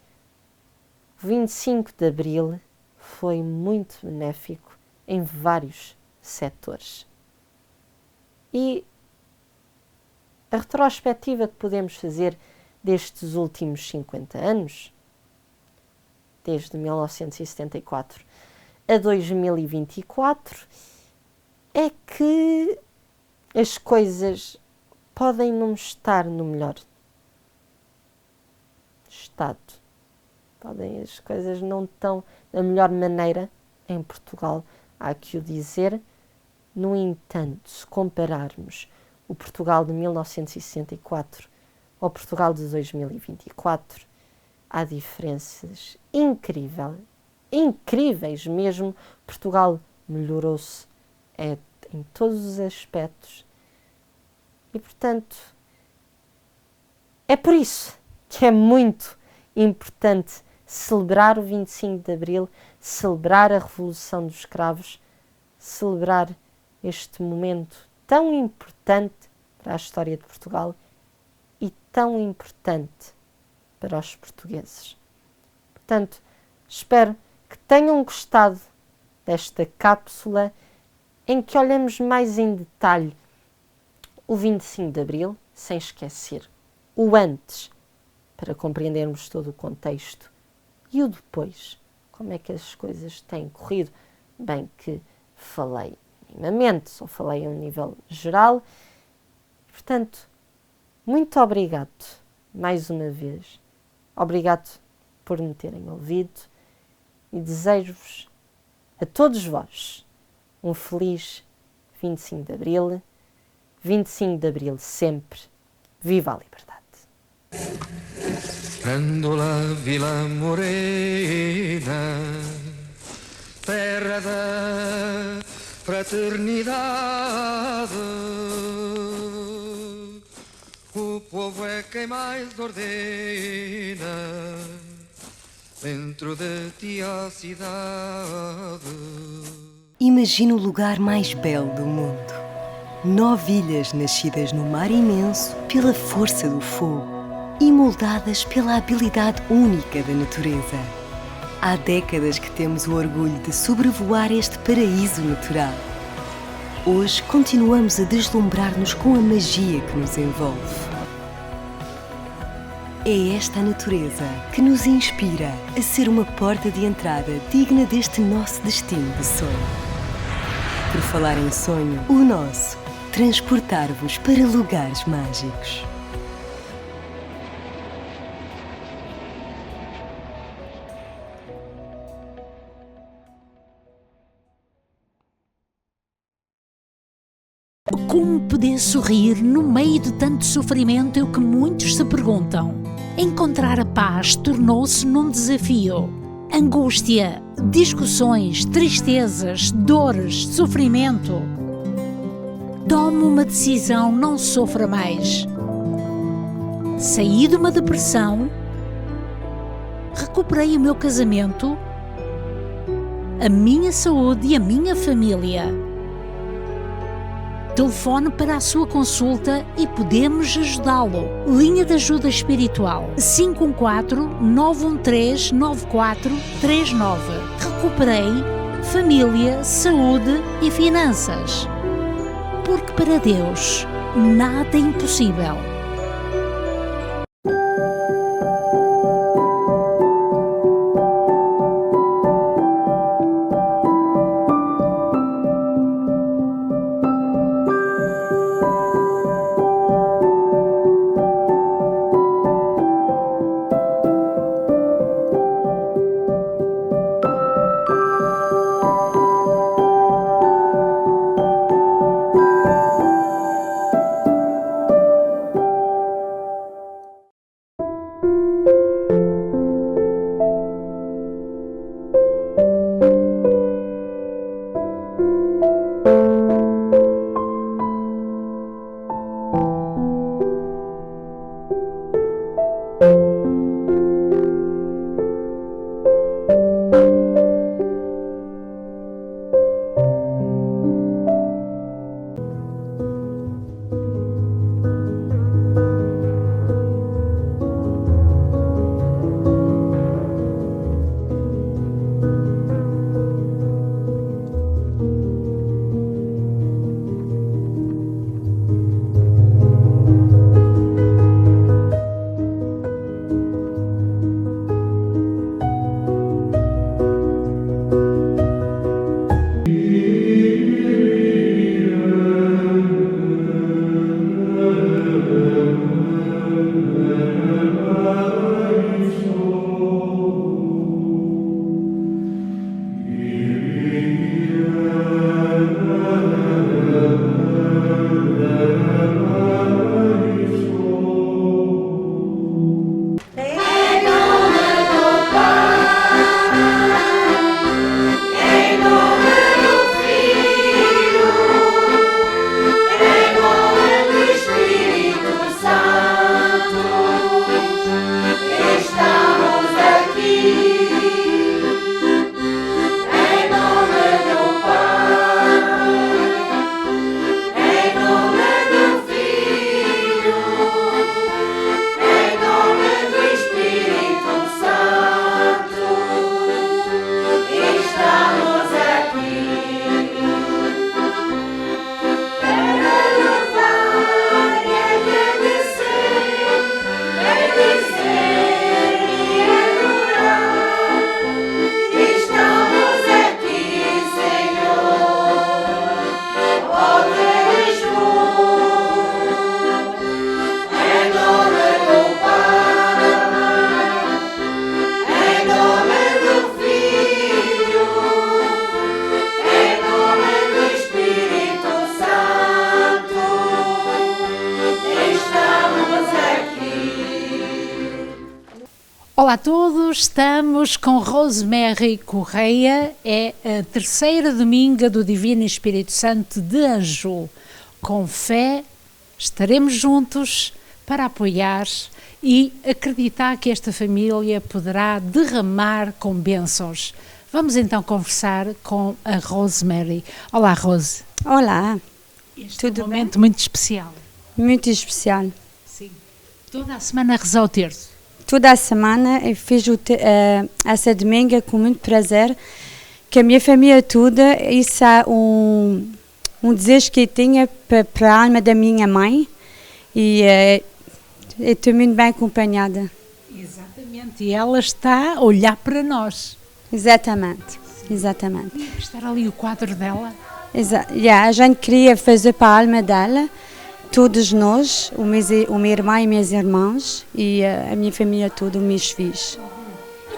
25 de Abril foi muito benéfico em vários setores. E a retrospectiva que podemos fazer destes últimos 50 anos, desde 1974 a 2024, é que as coisas podem não estar no melhor estado. As coisas não estão da melhor maneira em Portugal, há que o dizer. No entanto, se compararmos o Portugal de 1964 ao Portugal de 2024, há diferenças incríveis mesmo. Portugal melhorou-se em todos os aspectos e, portanto, é por isso que é muito importante celebrar o 25 de Abril, celebrar a Revolução dos Cravos, celebrar este momento tão importante para a história de Portugal e tão importante para os portugueses. Portanto, espero que tenham gostado desta cápsula em que olhamos mais em detalhe o 25 de Abril, sem esquecer o antes, para compreendermos todo o contexto, e o depois, como é que as coisas têm corrido. Bem que falei minimamente, só falei a um nível geral. Portanto, muito obrigado mais uma vez. Obrigado por me terem ouvido e desejo-vos a todos vós um feliz 25 de Abril. 25 de Abril sempre. Viva a liberdade! Grândola Vila Morena, terra da fraternidade, o povo é quem mais ordena, dentro de ti a cidade. Imagina o lugar mais belo do mundo. 9 ilhas nascidas no mar imenso pela força do fogo e moldadas pela habilidade única da natureza. Há décadas que temos o orgulho de sobrevoar este paraíso natural. Hoje continuamos a deslumbrar-nos com a magia que nos envolve. É esta a natureza que nos inspira a ser uma porta de entrada digna deste nosso destino de sonho. Por falar em sonho, o nosso, transportar-vos para lugares mágicos. Como poder sorrir no meio de tanto sofrimento é o que muitos se perguntam. Encontrar a paz tornou-se num desafio. Angústia, discussões, tristezas, dores, sofrimento. Tome uma decisão, não sofra mais. Saí de uma depressão, recuperei o meu casamento, a minha saúde e a minha família. Telefone para a sua consulta e podemos ajudá-lo. Linha de ajuda espiritual 514-913-9439. Recuperei família, saúde e finanças. Porque para Deus nada é impossível. Olá a todos, estamos com Rosemary Correia, é a terceira dominga do Divino Espírito Santo de Anjou. Com fé, estaremos juntos para apoiar e acreditar que esta família poderá derramar com bênçãos. Vamos então conversar com a Rosemary. Olá, Rose. Olá. Este é um momento muito especial. Muito especial. Sim. Toda a semana rezar o terço. Toda a semana eu fiz essa dominga com muito prazer, que a minha família toda, isso é um desejo que eu tinha para a alma da minha mãe e estou muito bem acompanhada. Exatamente, e ela está a olhar para nós. Exatamente, exatamente. E estar ali o quadro dela. A gente queria fazer para a alma dela, todos nós, o meu irmão e meus irmãos e a minha família toda, os meus filhos.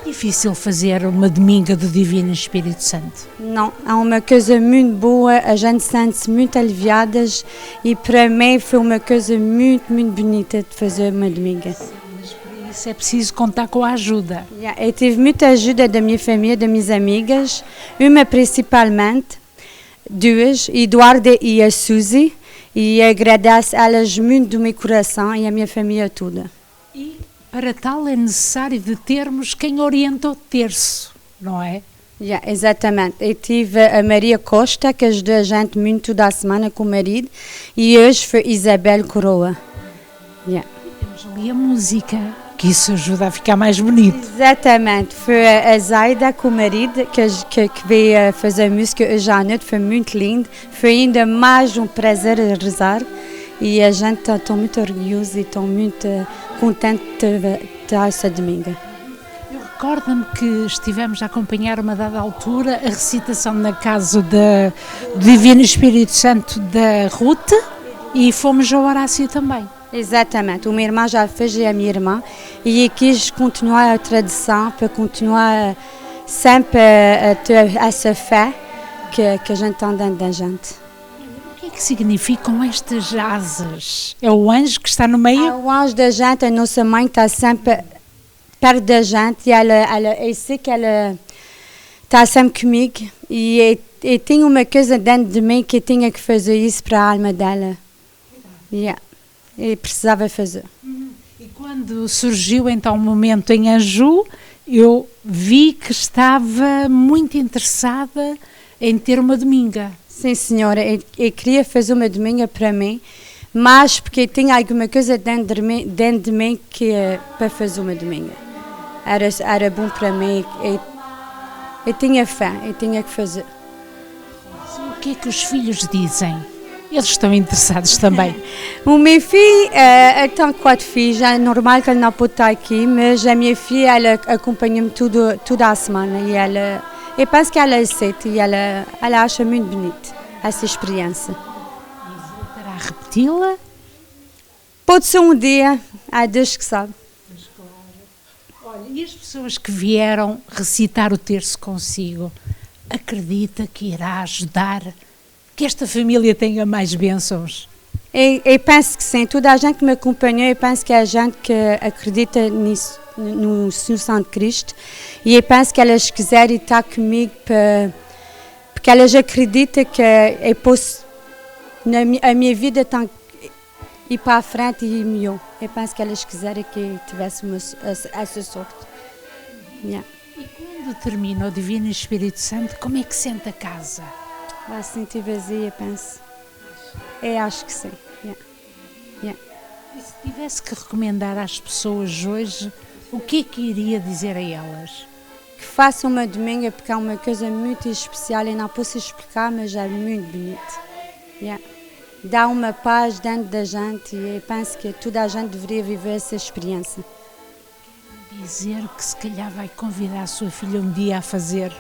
É difícil fazer uma dominga do Divino Espírito Santo? Não, é uma coisa muito boa, a gente sente-se muito aliviadas e para mim foi uma coisa muito, muito bonita de fazer uma dominga. Sim, mas para isso é preciso contar com a ajuda. Eu tive muita ajuda da minha família, das minhas amigas, uma principalmente, duas, Eduardo e a Suzy. E agradeço a elas muito do meu coração e a minha família toda. E para tal é necessário de termos quem orienta o terço, não é? Exatamente. Eu tive a Maria Costa, que ajudou a gente muito toda a semana com o marido, e hoje foi Isabel Coroa. E temos ali a música, que isso ajuda a ficar mais bonito. Exatamente. Foi a Zaida com o marido que veio fazer a música hoje à noite, foi muito lindo. Foi ainda mais um prazer a rezar e a gente está muito orgulhoso e está muito contente de ter essa domingo. Eu recordo-me que estivemos a acompanhar uma dada altura a recitação na casa do Divino Espírito Santo da Ruth e fomos ao Horácio também. Exatamente, o meu irmão já fez e a minha irmã e eu quis continuar a tradição para continuar sempre a ter essa fé que a gente tem dentro da gente. O que é que significam estas asas? É o anjo que está no meio? É o anjo da gente, a nossa mãe está sempre perto da gente e eu sei que ela está sempre comigo e eu tenho uma coisa dentro de mim que eu tinha que fazer isso para a alma dela. E precisava fazer. E quando surgiu então o momento em Anjou, eu vi que estava muito interessada em ter uma dominga. Sim, senhora, eu queria fazer uma dominga para mim, mas porque tinha alguma coisa dentro de mim que para fazer uma dominga. Era bom para mim, eu tinha fé, eu tinha que fazer. O que é que os filhos dizem? Eles estão interessados também. O meu filho, tem 4 filhos, é normal que ele não pode estar aqui, mas a minha filha, ela acompanha-me toda a semana e eu penso que ela aceita e ela acha muito bonito essa experiência. E voltará a repeti-la? Pode ser um dia, há Deus que sabe. Mas claro. Olha, e as pessoas que vieram recitar o terço consigo, acredita que irá ajudar que esta família tenha mais bênçãos? Eu penso que sim. Toda a gente que me acompanhou, eu penso que é a gente que acredita nisso, no Senhor Santo Cristo. E eu penso que elas quiserem estar comigo porque elas acreditam que eu posso, a minha vida tem que ir para a frente e ir melhor. Eu penso que elas quiserem que eu tivesse essa sorte. E quando termina o Divino Espírito Santo, como é que sente a casa? Vai se sentir vazia, penso. Eu acho que sim. E se tivesse que recomendar às pessoas hoje, o que é que iria dizer a elas? Que façam uma dominga, porque é uma coisa muito especial. Eu não posso explicar, mas é muito bonito. Dá uma paz dentro da gente e eu penso que toda a gente deveria viver essa experiência. Quer dizer que se calhar vai convidar a sua filha um dia a fazer?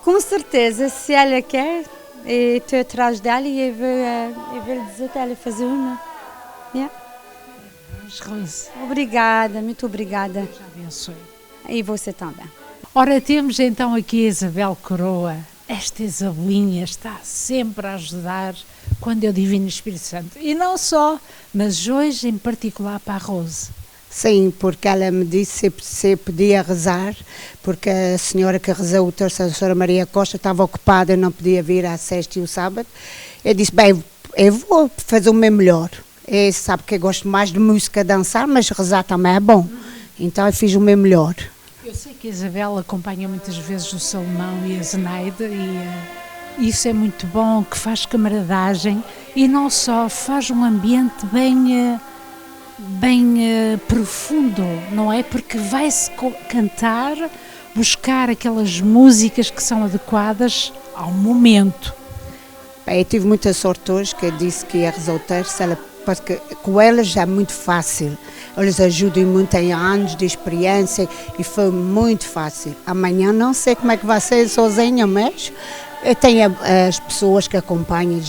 Com certeza, se ela quer, eu estou atrás dela e eu vou dizer a ela fazer uma. Rose. Obrigada, muito obrigada. Deus abençoe. E você também. Ora, temos então aqui a Isabel Coroa. Esta Isabelinha está sempre a ajudar quando é o Divino Espírito Santo. E não só, mas hoje em particular para a Rose. Sim, porque ela me disse se podia rezar, porque a senhora que rezou o terço, a senhora Maria Costa, estava ocupada e não podia vir à sexta e o sábado. Eu disse, bem, eu vou fazer o meu melhor. Eu sabe que eu gosto mais de música, dançar, mas rezar também é bom. Então eu fiz o meu melhor. Eu sei que a Isabel acompanha muitas vezes o Salomão e a Zenaide e isso é muito bom, que faz camaradagem e não só, faz um ambiente bem profundo, não é? Porque vai-se cantar, buscar aquelas músicas que são adequadas ao momento. Bem, eu tive muita sorte hoje, que eu disse que ia rezar o terço, porque com elas é muito fácil. Eles ajudam muito, têm anos de experiência e foi muito fácil. Amanhã não sei como é que vai ser sozinha, mas eu tenho as pessoas que acompanham.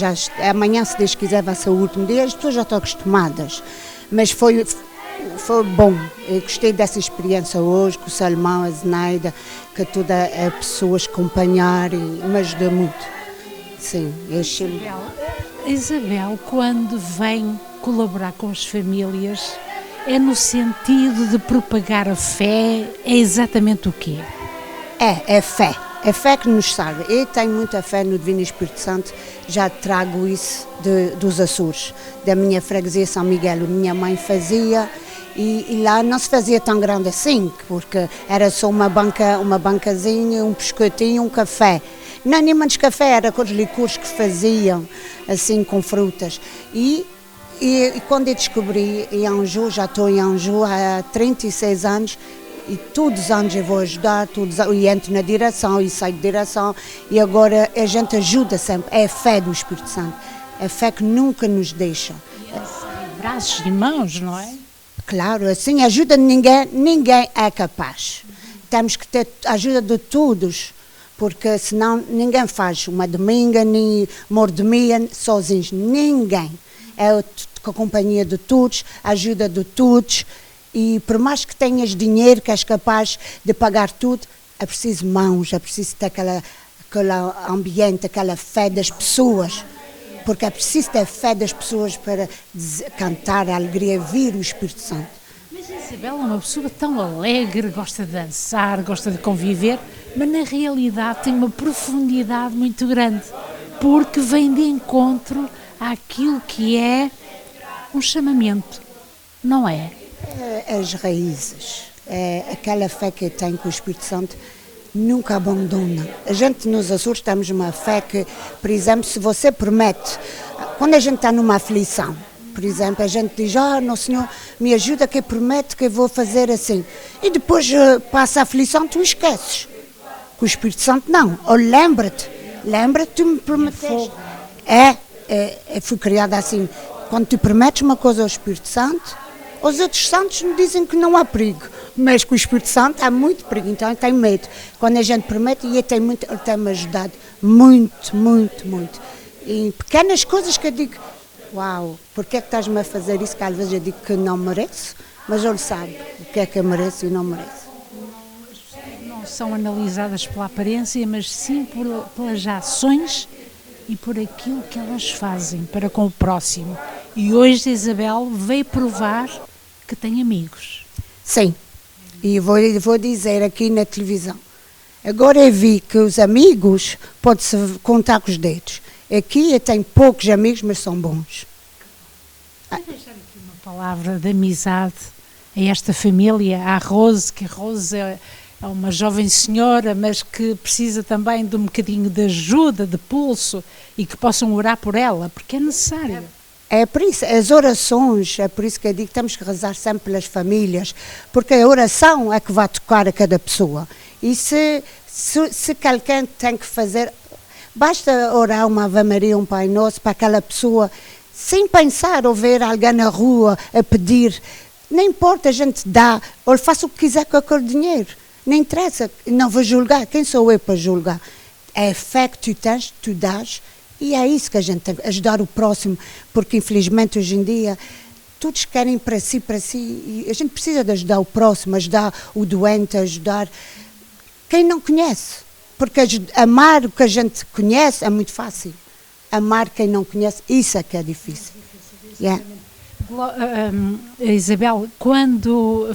Amanhã, se Deus quiser, vai ser o último dia, as pessoas já estão acostumadas. Mas foi bom, eu gostei dessa experiência hoje, com o Salomão, a Zenaide, que todas as pessoas acompanharem, me ajudou muito. Sim, eu achei. Isabel, quando vem colaborar com as famílias, é no sentido de propagar a fé, é exatamente o quê? É fé. É fé que nos salva. Eu tenho muita fé no Divino Espírito Santo, já trago isso dos Açores, da minha freguesia São Miguel. Minha mãe fazia e lá não se fazia tão grande assim, porque era só uma bancazinha, um biscoitinho, um café. Não, nem menos café, era com os licores que faziam, assim, com frutas. E quando eu descobri em Anjou, já estou em Anjou há 36 anos, e todos os anos eu vou ajudar, e entro na direção, e saio de direção, e agora a gente ajuda sempre. É a fé do Espírito Santo, é a fé que nunca nos deixa. Braços e mãos, não é? Claro, assim, ajuda de ninguém é capaz. Temos que ter a ajuda de todos, porque senão ninguém faz uma dominga, nem mordemia sozinhos, ninguém. É a companhia de todos, a ajuda de todos, e por mais que tenhas dinheiro, que és capaz de pagar tudo, é preciso mãos, é preciso ter aquele ambiente, aquela fé das pessoas, porque é preciso ter fé das pessoas para cantar a alegria, vir o Espírito Santo. Mas a Isabel é uma pessoa tão alegre, gosta de dançar, gosta de conviver, mas na realidade tem uma profundidade muito grande, porque vem de encontro àquilo que é um chamamento, não é? As raízes, aquela fé que tem com o Espírito Santo nunca abandona. A gente nos Açores temos uma fé que, por exemplo, se você promete, quando a gente está numa aflição, por exemplo, a gente diz, meu Senhor, me ajuda que eu prometo que eu vou fazer assim. E depois passa a aflição, tu esqueces. Com o Espírito Santo não. Ou lembra-te, tu me prometeste. Fui criada assim. Quando tu prometes uma coisa ao Espírito Santo, os outros santos me dizem que não há perigo, mas com o Espírito Santo há muito perigo, então eu tenho medo. Quando a gente promete, e ele tem-me ajudado muito, muito, muito. E pequenas coisas que eu digo, uau, porque é que estás-me a fazer isso? Que às vezes eu digo que não mereço, mas ele sabe o que é que eu mereço e não mereço. Não são analisadas pela aparência, mas sim pelas ações e por aquilo que elas fazem para com o próximo. E hoje a Isabel veio provar que tem amigos. Sim, e vou dizer aqui na televisão. Agora eu vi que os amigos pode-se contar com os dedos. Aqui eu tenho poucos amigos, mas são bons. Vou deixar aqui uma palavra de amizade a esta família, à Rose, que a Rose é uma jovem senhora, mas que precisa também de um bocadinho de ajuda, de pulso, e que possam orar por ela, porque é necessário. É por isso, as orações, é por isso que eu digo que temos que rezar sempre pelas famílias, porque a oração é que vai tocar a cada pessoa. E se alguém tem que fazer, basta orar uma Ave Maria, um Pai Nosso para aquela pessoa, sem pensar ou ver alguém na rua a pedir. Não importa, a gente dá, ou faça o que quiser com aquele dinheiro. Não interessa, não vou julgar, quem sou eu para julgar? É a fé que tu tens, tu dás. E é isso que a gente tem que ajudar o próximo, porque infelizmente hoje em dia todos querem para si, e a gente precisa de ajudar o próximo, ajudar o doente, ajudar quem não conhece, porque amar o que a gente conhece é muito fácil, amar quem não conhece, isso é que é difícil. Yeah. Isabel, quando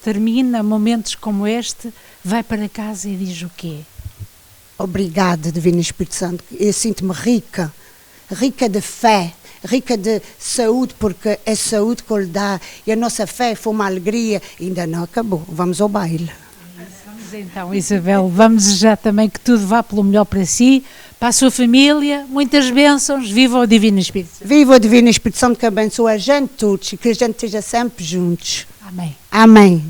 termina momentos como este, vai para casa e diz o quê? Obrigada, Divino Espírito Santo. Eu sinto-me rica de fé, rica de saúde, porque é saúde que Ele dá. E a nossa fé foi uma alegria. Ainda não acabou. Vamos ao baile. Vamos então, Isabel, vamos desejar também que tudo vá pelo melhor para si, para a sua família, muitas bênçãos, viva o Divino Espírito Santo. Viva o Divino Espírito Santo que abençoa a gente todos e que a gente esteja sempre juntos. Amém. Amém.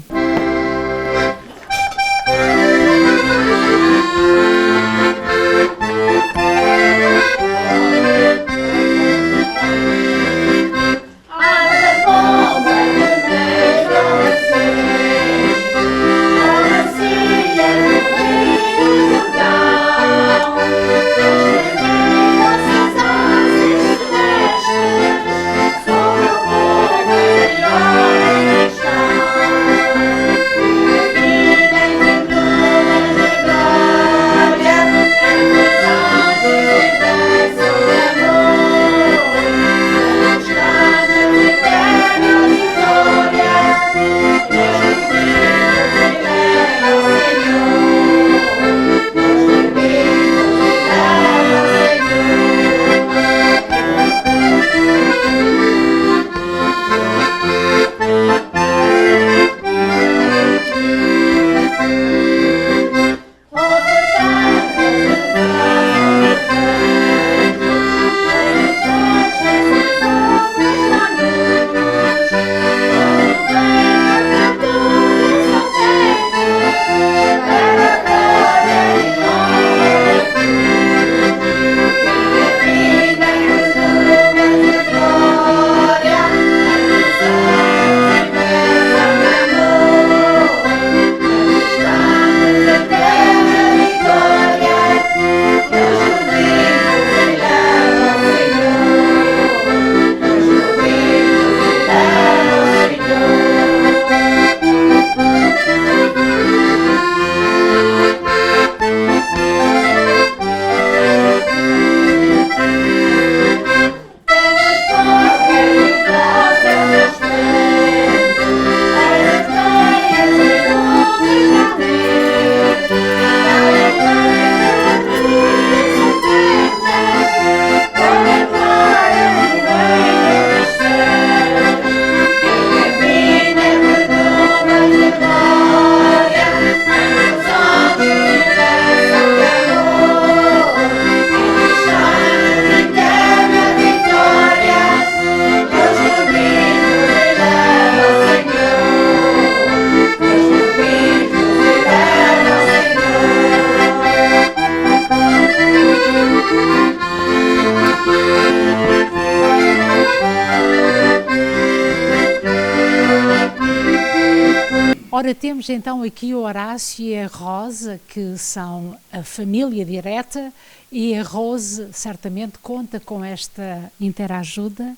Ora, temos então aqui o Horácio e a Rosa, que são a família direta, e a Rose certamente conta com esta interajuda.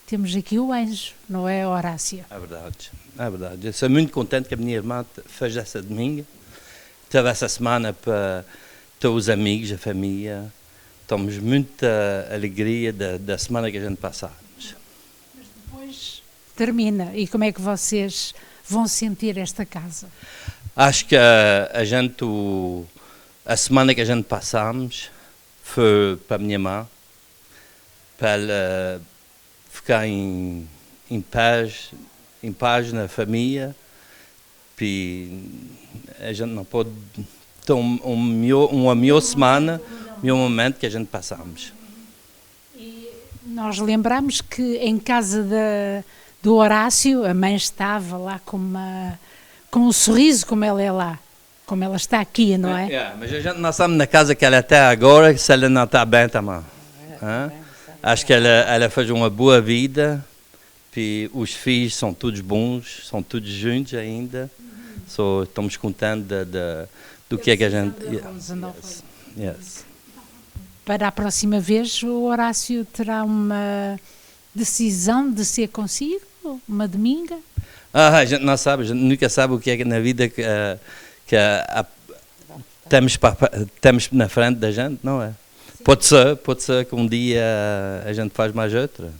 Temos aqui o anjo, não é, Horácio? É verdade, é verdade. Eu sou muito contente que a minha irmã fez essa domingo. Teve essa semana para todos os amigos, a família. Estamos muita alegria da semana que a gente passamos. Mas depois termina. E como é que vocês vão sentir esta casa? Acho que a semana que a gente passamos foi para a minha irmã, para ela ficar em paz na família, e a gente não pode ter uma melhor semana, um melhor momento que a gente passamos. E nós lembramos que em casa do Horácio, a mãe estava lá com um sorriso, como ela é lá, como ela está aqui, não é? Mas a gente não sabe na casa que ela está agora, se ela não está bem também. Acho que ela fez uma boa vida, e os filhos são todos bons, são todos juntos ainda. Estamos contentes do que é que a gente... Yes. Para a próxima vez, o Horácio terá uma decisão de ser consigo, uma dominga? A gente não sabe, a gente nunca sabe o que é que na vida que temos na frente da gente, não é? Pode ser que um dia a gente faz mais outra.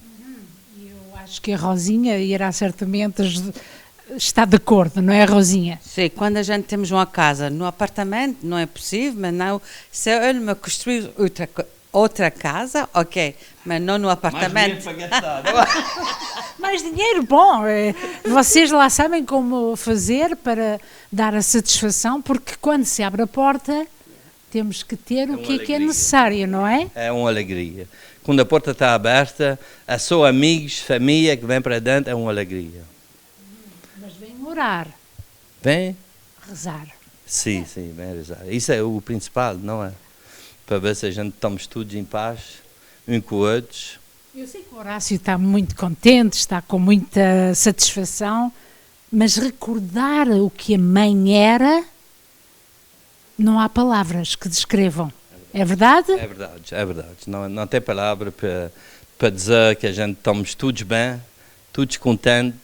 Acho que a Rosinha irá certamente estar de acordo, não é, Rosinha? Sim, quando a gente temos uma casa no apartamento, não é possível, mas não, se ele me construir outra casa, ok, mas não no apartamento. Mais dinheiro, bom, vocês lá sabem como fazer para dar a satisfação, porque quando se abre a porta temos que ter o que é necessário, não é? É uma alegria. Quando a porta está aberta, é só amigos, família que vem para dentro, é uma alegria. Mas vem orar. Vem? Rezar. Sim, vem rezar. Isso é o principal, não é? Para ver se a gente estamos todos em paz, uns com outros. Eu sei que o Horácio está muito contente, está com muita satisfação, mas recordar o que a mãe era, não há palavras que descrevam. É verdade? É verdade. Não tem palavra para dizer que a gente estamos todos bem, todos contentes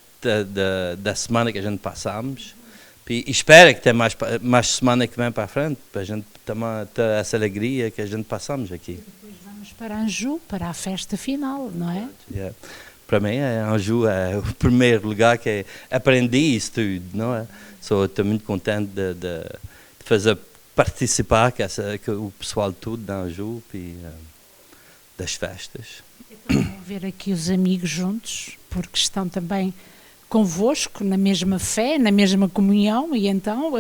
da semana que a gente passamos. E espero que tenha mais semana que vem para a frente, para a gente também ter essa alegria que a gente passamos aqui. Depois vamos para Anjou, para a festa final, não é? Yeah. Para mim, Anjou é o primeiro lugar que aprendi isso tudo, não é? Estou muito contente de fazer participar que o pessoal todo de Anjou e das festas. Então, vamos ver aqui os amigos juntos, porque estão também convosco, na mesma fé, na mesma comunhão, e então,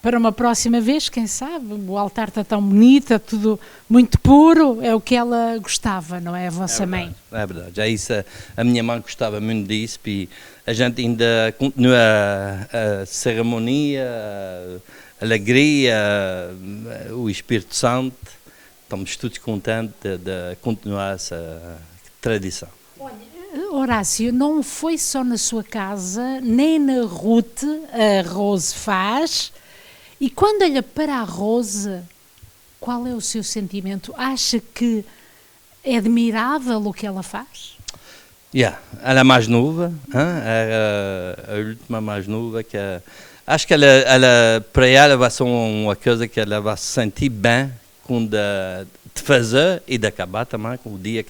para uma próxima vez, quem sabe, o altar está tão bonito, tudo muito puro, é o que ela gostava, não é, a vossa mãe? É verdade, é isso, a minha mãe gostava muito disso, e a gente ainda continua a cerimônia, a alegria, o Espírito Santo, estamos todos contentes de continuar essa tradição. Horácio, não foi só na sua casa, nem na Ruth, a Rose faz. E quando olha para a Rose, qual é o seu sentimento? Acha que é admirável o que ela faz? Ela é mais nova, é a última mais nova. Acho que ela, para ela vai ser uma coisa que ela vai se sentir bem de fazer e de acabar também, com o dia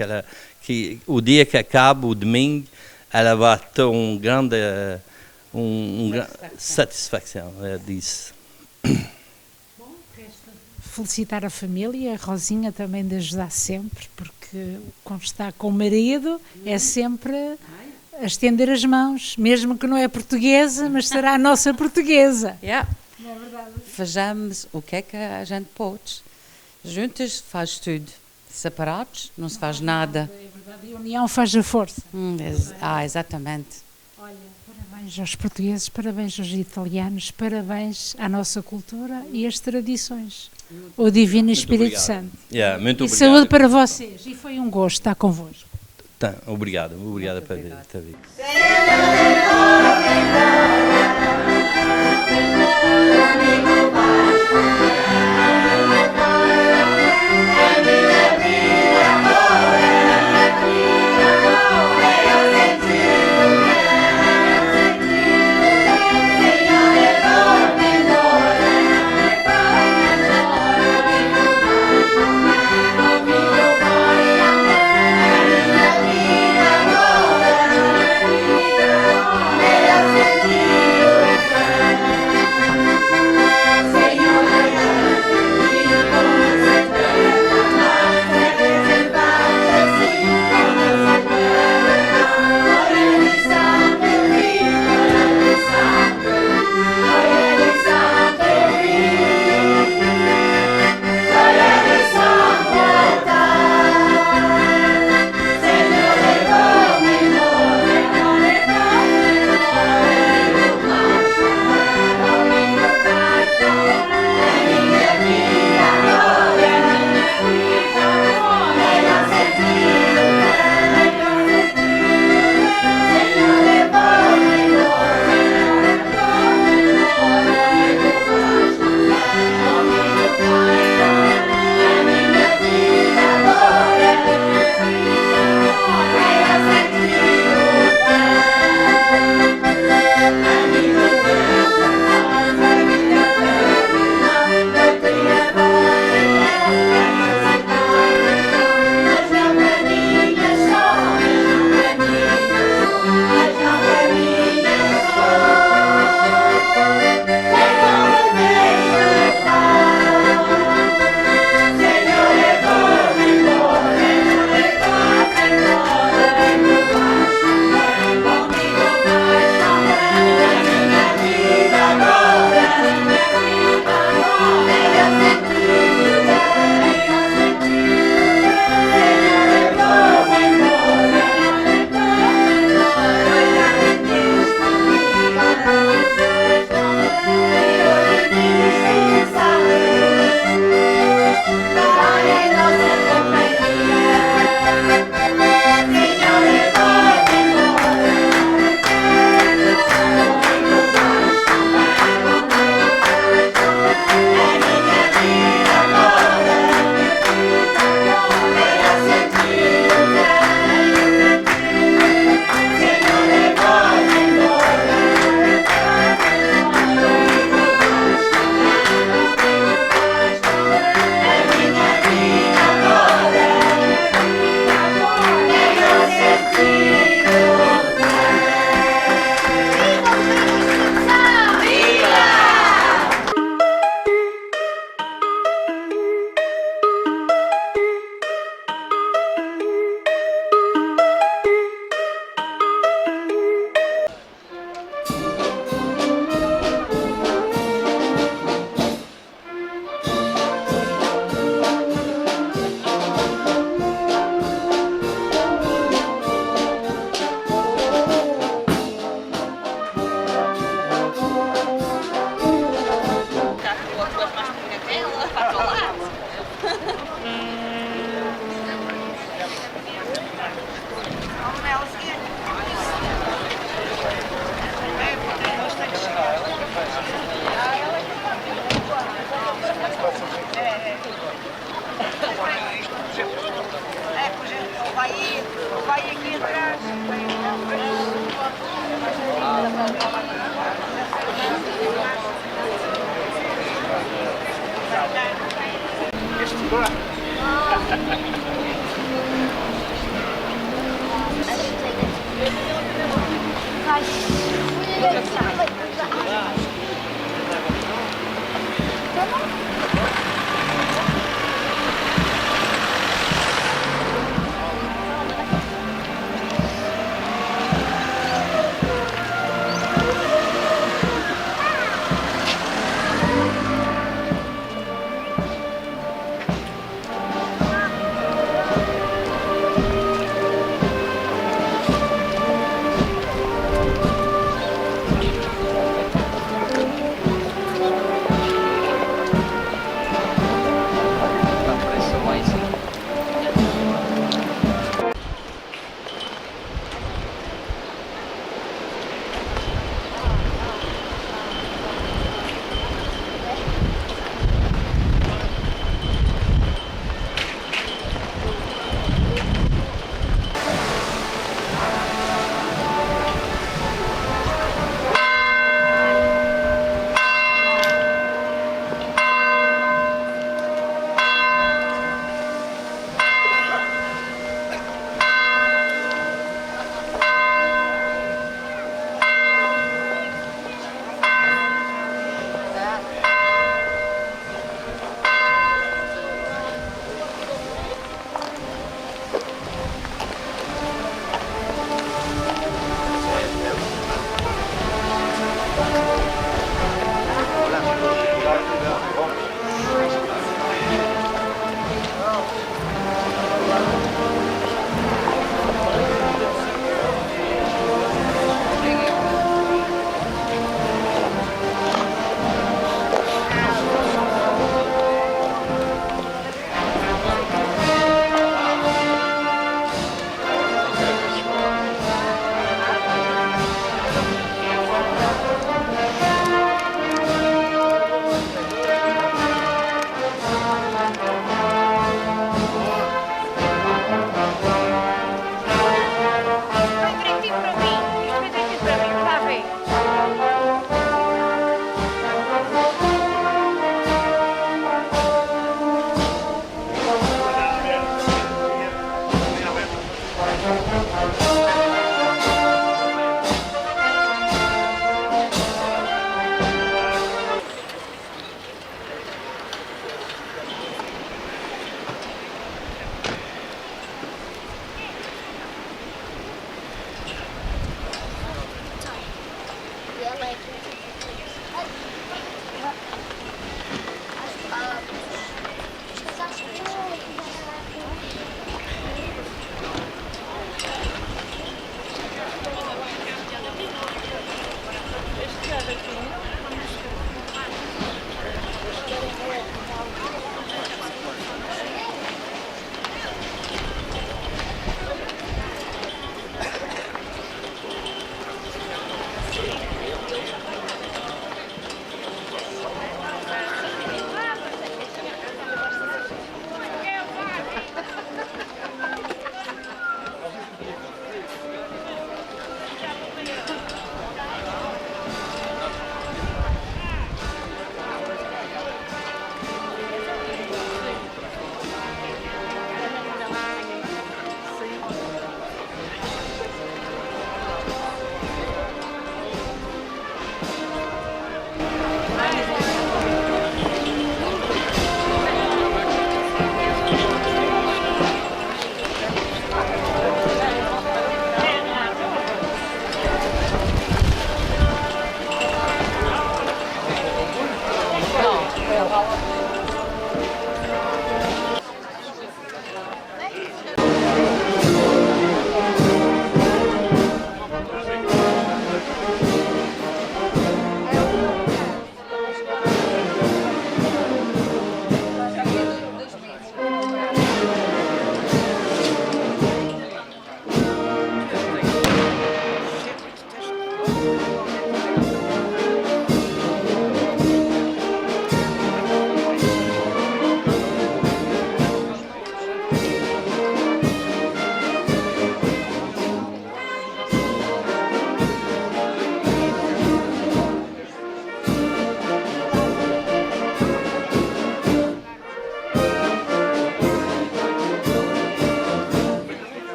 o dia que acaba, o domingo, ela vai ter uma grande satisfação disso. Bom, resta felicitar a família, a Rosinha também de ajudar sempre, porque quando está com o marido é sempre a estender as mãos, mesmo que não é portuguesa, mas será a nossa portuguesa. Não é verdade? Fazemos o que é que a gente pode. Juntas faz tudo. Separados não se faz nada. É verdade, a união faz a força. Exatamente. Olha, parabéns aos portugueses, parabéns aos italianos, parabéns à nossa cultura e às tradições. O Divino Espírito Santo. Muito obrigado. Saúde para vocês. E foi um gosto estar convosco. Obrigado por ter vindo.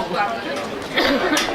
Obrigada.